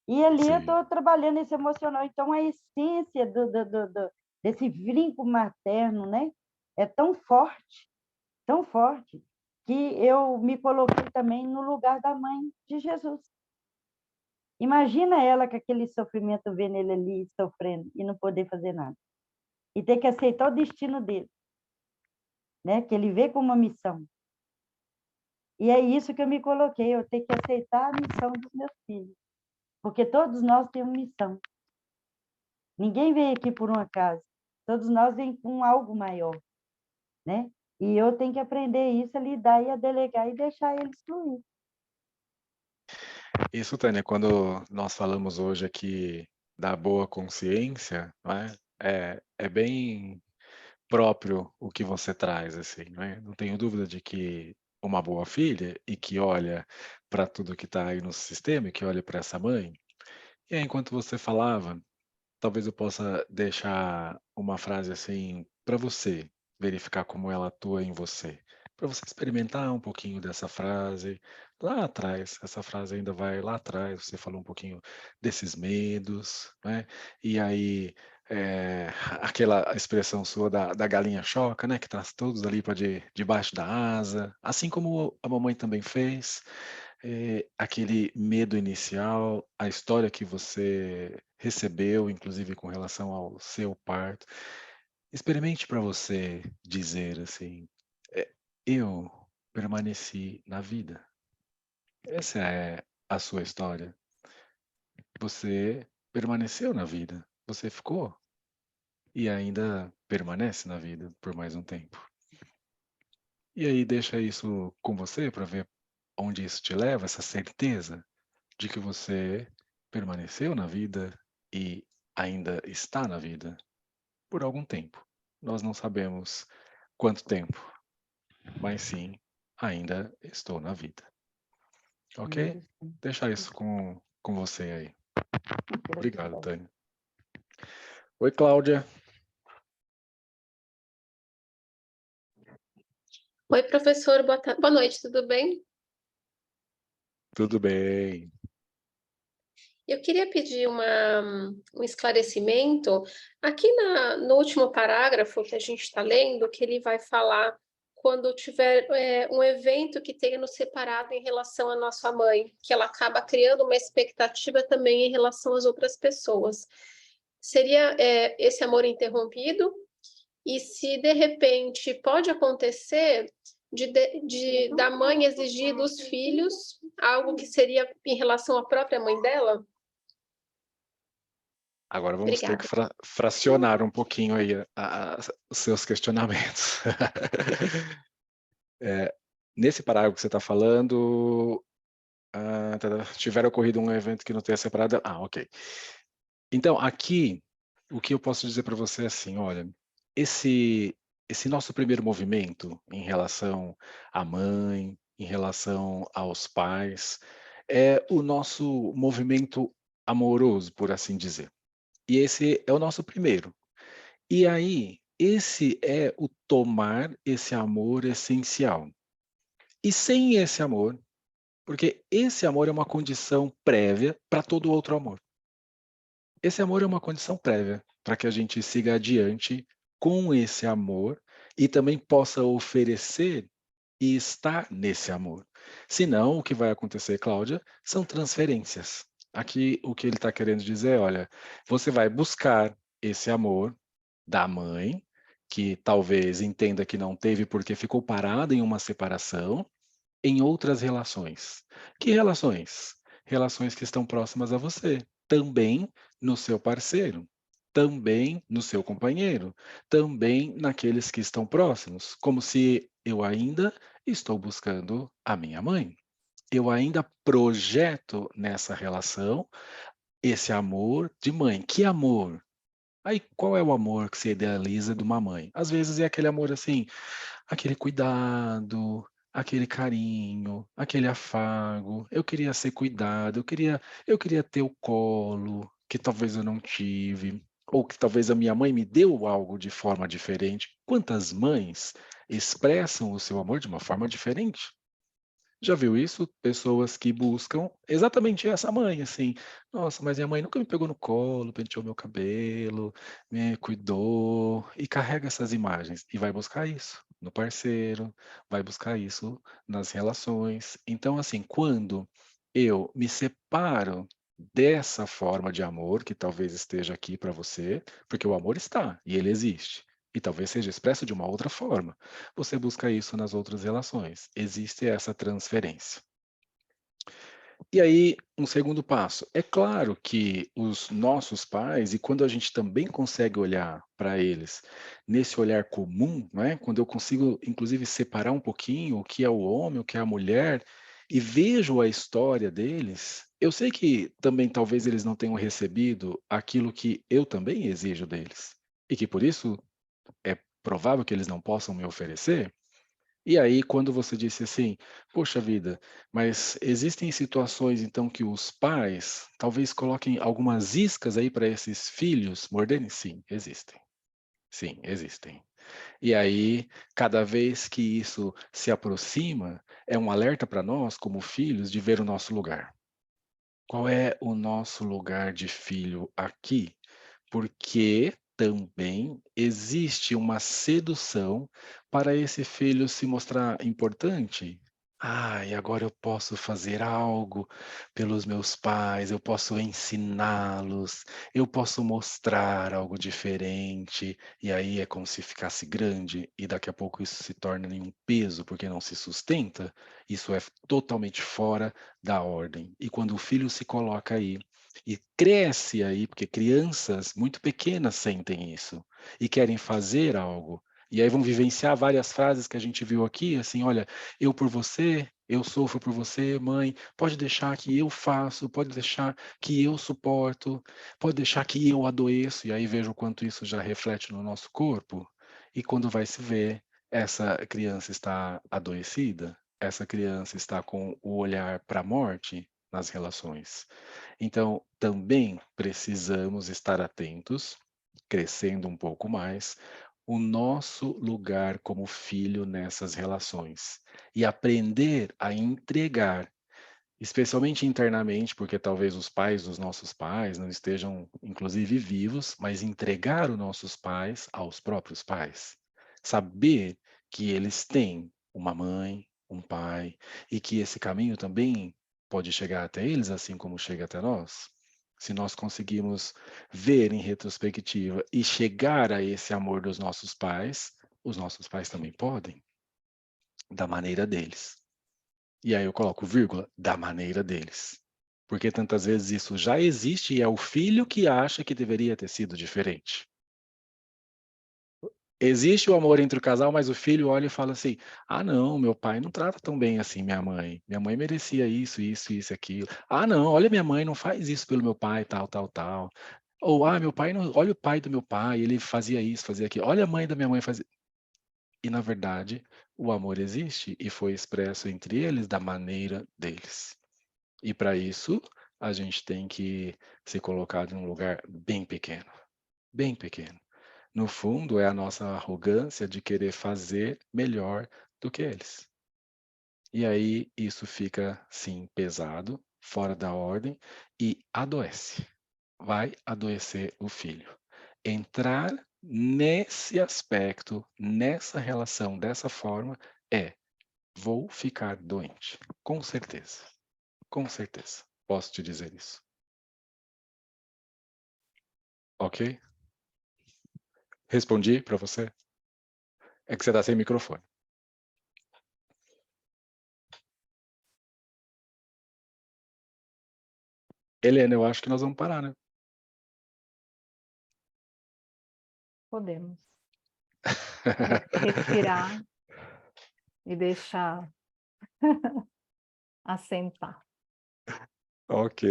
E ali eu Sim. estou trabalhando esse emocional. Então, a essência desse vínculo materno, né? É tão forte, que eu me coloquei também no lugar da mãe de Jesus. Imagina ela com aquele sofrimento, vendo ele ali sofrendo e não poder fazer nada. E ter que aceitar o destino dele, né? Que ele vê como uma missão. E é isso que eu me coloquei, eu tenho que aceitar a missão dos meus filhos. Porque todos nós temos missão. Ninguém veio aqui por um acaso. Todos nós vêm com algo maior, né? E eu tenho que aprender isso, a lidar e a delegar e deixar eles fluir. Isso, Tânia, quando nós falamos hoje aqui da boa consciência, não é? É bem próprio o que você traz, assim, não é? Não tenho dúvida de que uma boa filha e que olha para tudo que está aí no sistema e que olha para essa mãe. E aí, enquanto você falava, talvez eu possa deixar uma frase assim para você verificar como ela atua em você. Para você experimentar um pouquinho dessa frase lá atrás. Essa frase ainda vai lá atrás. Você falou um pouquinho desses medos, né? E aí, aquela expressão sua da galinha choca, né? Que traz todos ali para debaixo da asa, assim como a mamãe também fez. Aquele medo inicial, a história que você recebeu, inclusive com relação ao seu parto. Experimente para você dizer assim: eu permaneci na vida. Essa é a sua história. Você permaneceu na vida. Você ficou e ainda permanece na vida por mais um tempo. E aí deixa isso com você para ver onde isso te leva, essa certeza de que você permaneceu na vida e ainda está na vida por algum tempo. Nós não sabemos quanto tempo, mas sim, ainda estou na vida. Ok? Deixar isso com você aí. Obrigado, Tânia. Oi, Cláudia. Oi, professor, boa noite, tudo bem? Tudo bem. Eu queria pedir um esclarecimento. Aqui no último parágrafo que a gente está lendo, que ele vai falar quando tiver um evento que tenha nos separado em relação à nossa mãe, que ela acaba criando uma expectativa também em relação às outras pessoas. Seria esse amor interrompido? E se de repente pode acontecer da mãe exigir dos filhos algo que seria em relação à própria mãe dela? Agora vamos ter que Obrigada. fracionar um pouquinho aí os seus questionamentos. Nesse parágrafo que você está falando, tiver ocorrido um evento que não tenha separado. Ok. Então, aqui, o que eu posso dizer para você é assim, olha, esse nosso primeiro movimento em relação à mãe, em relação aos pais, é o nosso movimento amoroso, por assim dizer. E esse é o nosso primeiro. E aí, esse é o tomar esse amor essencial. E sem esse amor, porque esse amor é uma condição prévia para todo outro amor. Esse amor é uma condição prévia para que a gente siga adiante com esse amor e também possa oferecer e estar nesse amor. Senão, o que vai acontecer, Cláudia, são transferências. Aqui, o que ele está querendo dizer, olha, você vai buscar esse amor da mãe, que talvez entenda que não teve porque ficou parada em uma separação, em outras relações. Que relações? Relações que estão próximas a você, também no seu parceiro, também no seu companheiro, também naqueles que estão próximos, como se eu ainda estou buscando a minha mãe. Eu ainda projeto nessa relação esse amor de mãe. Que amor? Aí, qual é o amor que se idealiza de uma mãe? Às vezes é aquele amor assim, aquele cuidado, aquele carinho, aquele afago. Eu queria ser cuidado, eu queria ter o colo, que talvez eu não tive, ou que talvez a minha mãe me deu algo de forma diferente. Quantas mães expressam o seu amor de uma forma diferente? Já viu isso? Pessoas que buscam exatamente essa mãe, assim. Nossa, mas minha mãe nunca me pegou no colo, penteou meu cabelo, me cuidou, e carrega essas imagens e vai buscar isso no parceiro, vai buscar isso nas relações. Então, assim, quando eu me separo dessa forma de amor que talvez esteja aqui para você, porque o amor está e ele existe. E talvez seja expresso de uma outra forma. Você busca isso nas outras relações. Existe essa transferência. E aí, um segundo passo. É claro que os nossos pais, e quando a gente também consegue olhar para eles nesse olhar comum, né? Quando eu consigo, inclusive, separar um pouquinho o que é o homem, o que é a mulher, e vejo a história deles, eu sei que também talvez eles não tenham recebido aquilo que eu também exijo deles. E que por isso é provável que eles não possam me oferecer? E aí, quando você disse assim: "Poxa vida, mas existem situações então que os pais talvez coloquem algumas iscas aí para esses filhos morderem?" Sim, existem. Sim, existem. E aí, cada vez que isso se aproxima, é um alerta para nós, como filhos, de ver o nosso lugar. Qual é o nosso lugar de filho aqui? Porque também existe uma sedução para esse filho se mostrar importante. E agora eu posso fazer algo pelos meus pais, eu posso ensiná-los, eu posso mostrar algo diferente, e aí é como se ficasse grande, e daqui a pouco isso se torna em um peso, porque não se sustenta. Isso é totalmente fora da ordem. E quando o filho se coloca aí, e cresce aí, porque crianças muito pequenas sentem isso e querem fazer algo. E aí vão vivenciar várias frases que a gente viu aqui, assim, olha, eu por você, eu sofro por você, mãe, pode deixar que eu faço, pode deixar que eu suporto, pode deixar que eu adoeço, e aí vejo o quanto isso já reflete no nosso corpo. E quando vai se ver, essa criança está adoecida, essa criança está com o olhar para a morte nas relações. Então, também precisamos estar atentos, crescendo um pouco mais, o nosso lugar como filho nessas relações e aprender a entregar, especialmente internamente, porque talvez os pais dos nossos pais não estejam, inclusive, vivos, mas entregar os nossos pais aos próprios pais. Saber que eles têm uma mãe, um pai, e que esse caminho também pode chegar até eles, assim como chega até nós? Se nós conseguimos ver em retrospectiva e chegar a esse amor dos nossos pais, os nossos pais também podem, da maneira deles. E aí eu coloco vírgula, da maneira deles. Porque tantas vezes isso já existe e é o filho que acha que deveria ter sido diferente. Existe o amor entre o casal, mas o filho olha e fala assim: "Ah, não, meu pai não trata tão bem assim minha mãe. Minha mãe merecia isso, isso, isso, aquilo. Ah, não, olha minha mãe não faz isso pelo meu pai, tal, tal, tal. Ou, ah, meu pai não, olha o pai do meu pai, ele fazia isso, fazia aquilo. Olha a mãe da minha mãe fazia". E na verdade, o amor existe e foi expresso entre eles da maneira deles. E para isso, a gente tem que se colocar em um lugar bem pequeno, bem pequeno. No fundo, é a nossa arrogância de querer fazer melhor do que eles. E aí isso fica, sim, pesado, fora da ordem e adoece. Vai adoecer o filho. Entrar nesse aspecto, nessa relação, dessa forma, vou ficar doente. Com certeza. Com certeza. Posso te dizer isso. Ok? Respondi para você? É que você está sem microfone. Helena, eu acho que nós vamos parar, né? Podemos respirar e deixar assentar. Ok.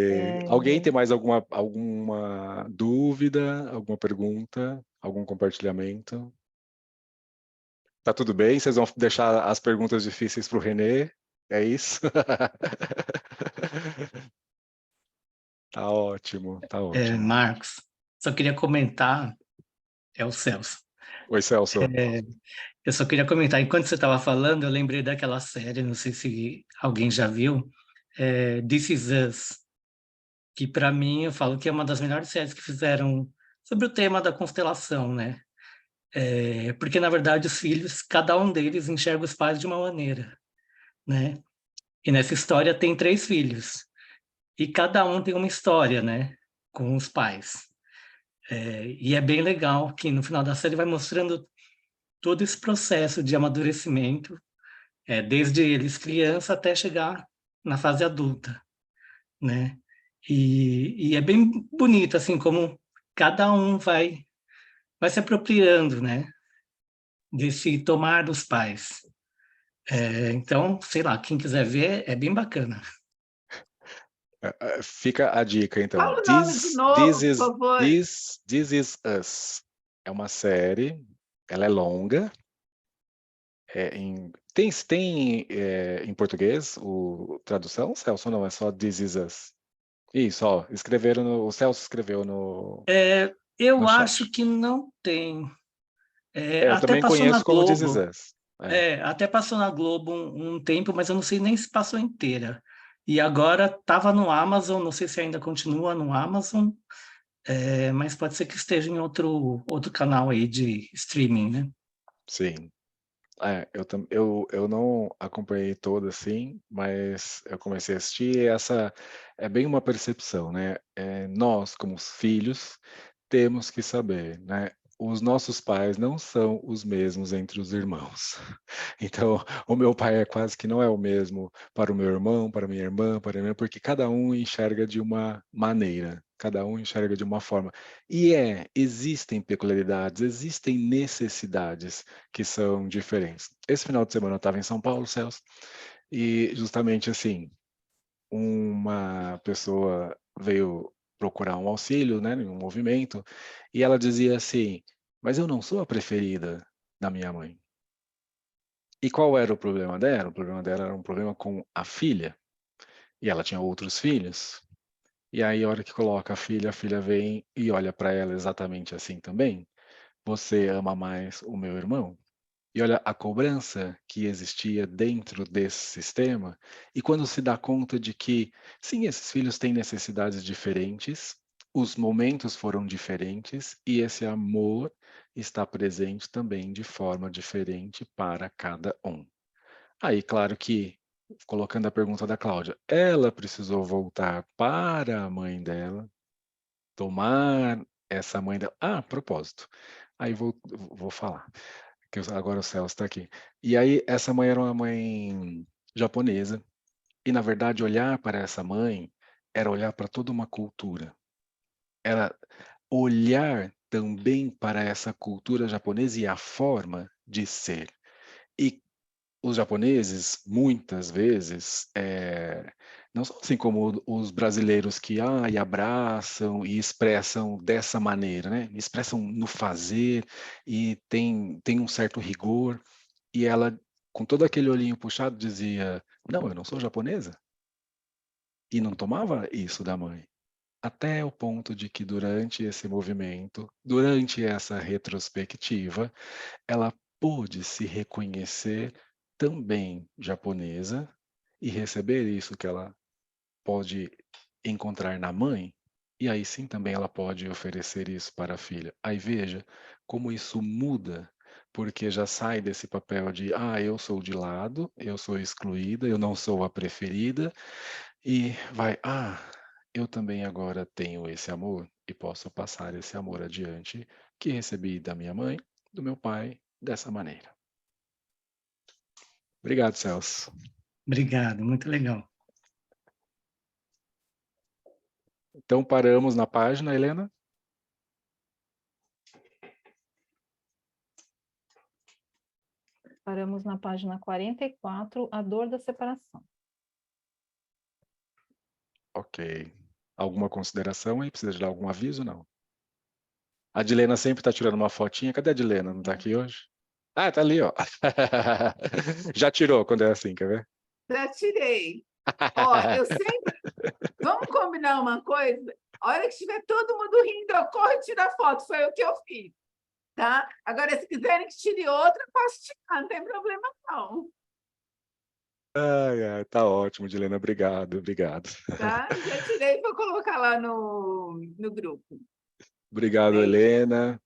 Alguém tem mais alguma dúvida, alguma pergunta, algum compartilhamento? Tá tudo bem? Vocês vão deixar as perguntas difíceis para o Renê? É isso? Tá ótimo, tá ótimo. Marcos, só queria comentar, é o Celso. Oi, Celso. Eu só queria comentar, enquanto você estava falando, eu lembrei daquela série, não sei se alguém já viu, This Is Us, que para mim eu falo que é uma das melhores séries que fizeram sobre o tema da constelação, né? Porque na verdade os filhos, cada um deles enxerga os pais de uma maneira, né? E nessa história tem 3 filhos e cada um tem uma história, né? Com os pais. E é bem legal que no final da série vai mostrando todo esse processo de amadurecimento, desde eles criança até chegar na fase adulta, né? E é bem bonito, assim, como cada um vai se apropriando, né? Desse tomar dos pais. Então, sei lá, quem quiser ver, é bem bacana. Fica a dica, então. Fala o nome de novo, por favor. This Is Us. É uma série, ela é longa. Tem em português tradução, Celso? Não, é só This Is Us. Isso, ó, o Celso escreveu Eu no acho chat. que não tem. Eu Até também passou na conheço como This Is Globo. Us. Até passou na Globo um tempo, mas eu não sei nem se passou inteira. E agora estava no Amazon, não sei se ainda continua no Amazon, mas pode ser que esteja em outro canal aí de streaming, né? Sim. Eu não acompanhei toda assim, mas eu comecei a assistir e essa é bem uma percepção, né? Nós, como os filhos, temos que saber, né? Os nossos pais não são os mesmos entre os irmãos. Então, o meu pai é quase que não é o mesmo para o meu irmão, para a minha irmã, para a minha, porque cada um enxerga de uma maneira, cada um enxerga de uma forma. E existem peculiaridades, existem necessidades que são diferentes. Esse final de semana eu estava em São Paulo, Celso, e justamente assim, uma pessoa veio procurar um auxílio, né, em um movimento, e ela dizia assim: "Mas eu não sou a preferida da minha mãe". E qual era o problema dela? O problema dela era um problema com a filha, e ela tinha outros filhos. E aí, a hora que coloca a filha vem e olha para ela exatamente assim também: "Você ama mais o meu irmão?". E olha a cobrança que existia dentro desse sistema, e quando se dá conta de que, sim, esses filhos têm necessidades diferentes, os momentos foram diferentes e esse amor está presente também de forma diferente para cada um. Aí, claro que, colocando a pergunta da Cláudia, ela precisou voltar para a mãe dela, tomar essa mãe dela. Ah, propósito. Aí vou falar, que agora o Celso está aqui. E aí, essa mãe era uma mãe japonesa, e na verdade, olhar para essa mãe era olhar para toda uma cultura. Era olhar também para essa cultura japonesa e a forma de ser. E os japoneses, muitas vezes, não são assim como os brasileiros que abraçam e expressam dessa maneira, né? Expressam no fazer e tem um certo rigor. E ela, com todo aquele olhinho puxado, dizia: não, eu não sou japonesa. E não tomava isso da mãe. Até o ponto de que durante esse movimento, durante essa retrospectiva, ela pôde se reconhecer também japonesa e receber isso que ela pode encontrar na mãe, e aí sim também ela pode oferecer isso para a filha. Aí veja como isso muda, porque já sai desse papel de eu sou de lado, eu sou excluída, eu não sou a preferida, e vai, eu também agora tenho esse amor e posso passar esse amor adiante que recebi da minha mãe, do meu pai, dessa maneira. Obrigado, Celso. Obrigado, muito legal. Então paramos na página, Helena? Paramos na página 44, a dor da separação. Ok. Alguma consideração aí? Precisa de dar algum aviso, não? A Dilena sempre está tirando uma fotinha. Cadê a Dilena? Não está aqui hoje? Ah, tá ali, ó. Já tirou quando é assim, quer ver? Já tirei. Ó, eu sempre... Vamos combinar uma coisa? A hora que estiver todo mundo rindo, eu corro e tiro a foto. Foi o que eu fiz. Tá? Agora, se quiserem que tire outra, eu posso tirar. Não tem problema, não. Tá ótimo, Dilena. Obrigado, obrigado. Tá? Já tirei para colocar lá no grupo. Obrigado, Helena.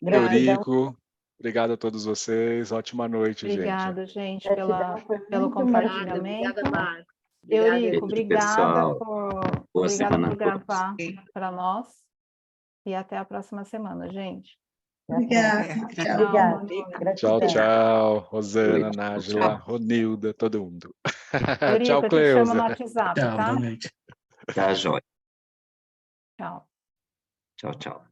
Gratidão. Eurico, obrigado a todos vocês. Ótima noite, gente. Obrigada, gente, Gratidão, foi pelo muito compartilhamento. Obrigada, Marcos. Eurico, obrigada pessoal. Boa semana por a todos. gravar para nós. E até a próxima semana, gente. Obrigada. Obrigada. Tchau, tchau. Rosana, Noite. Nájila, Ronilda, todo mundo. Eurico, Tchau, eu te chamo no Cleusa. WhatsApp, Tchau, tá? boa noite. Tá, jóia. Tchau. Tchau, tchau.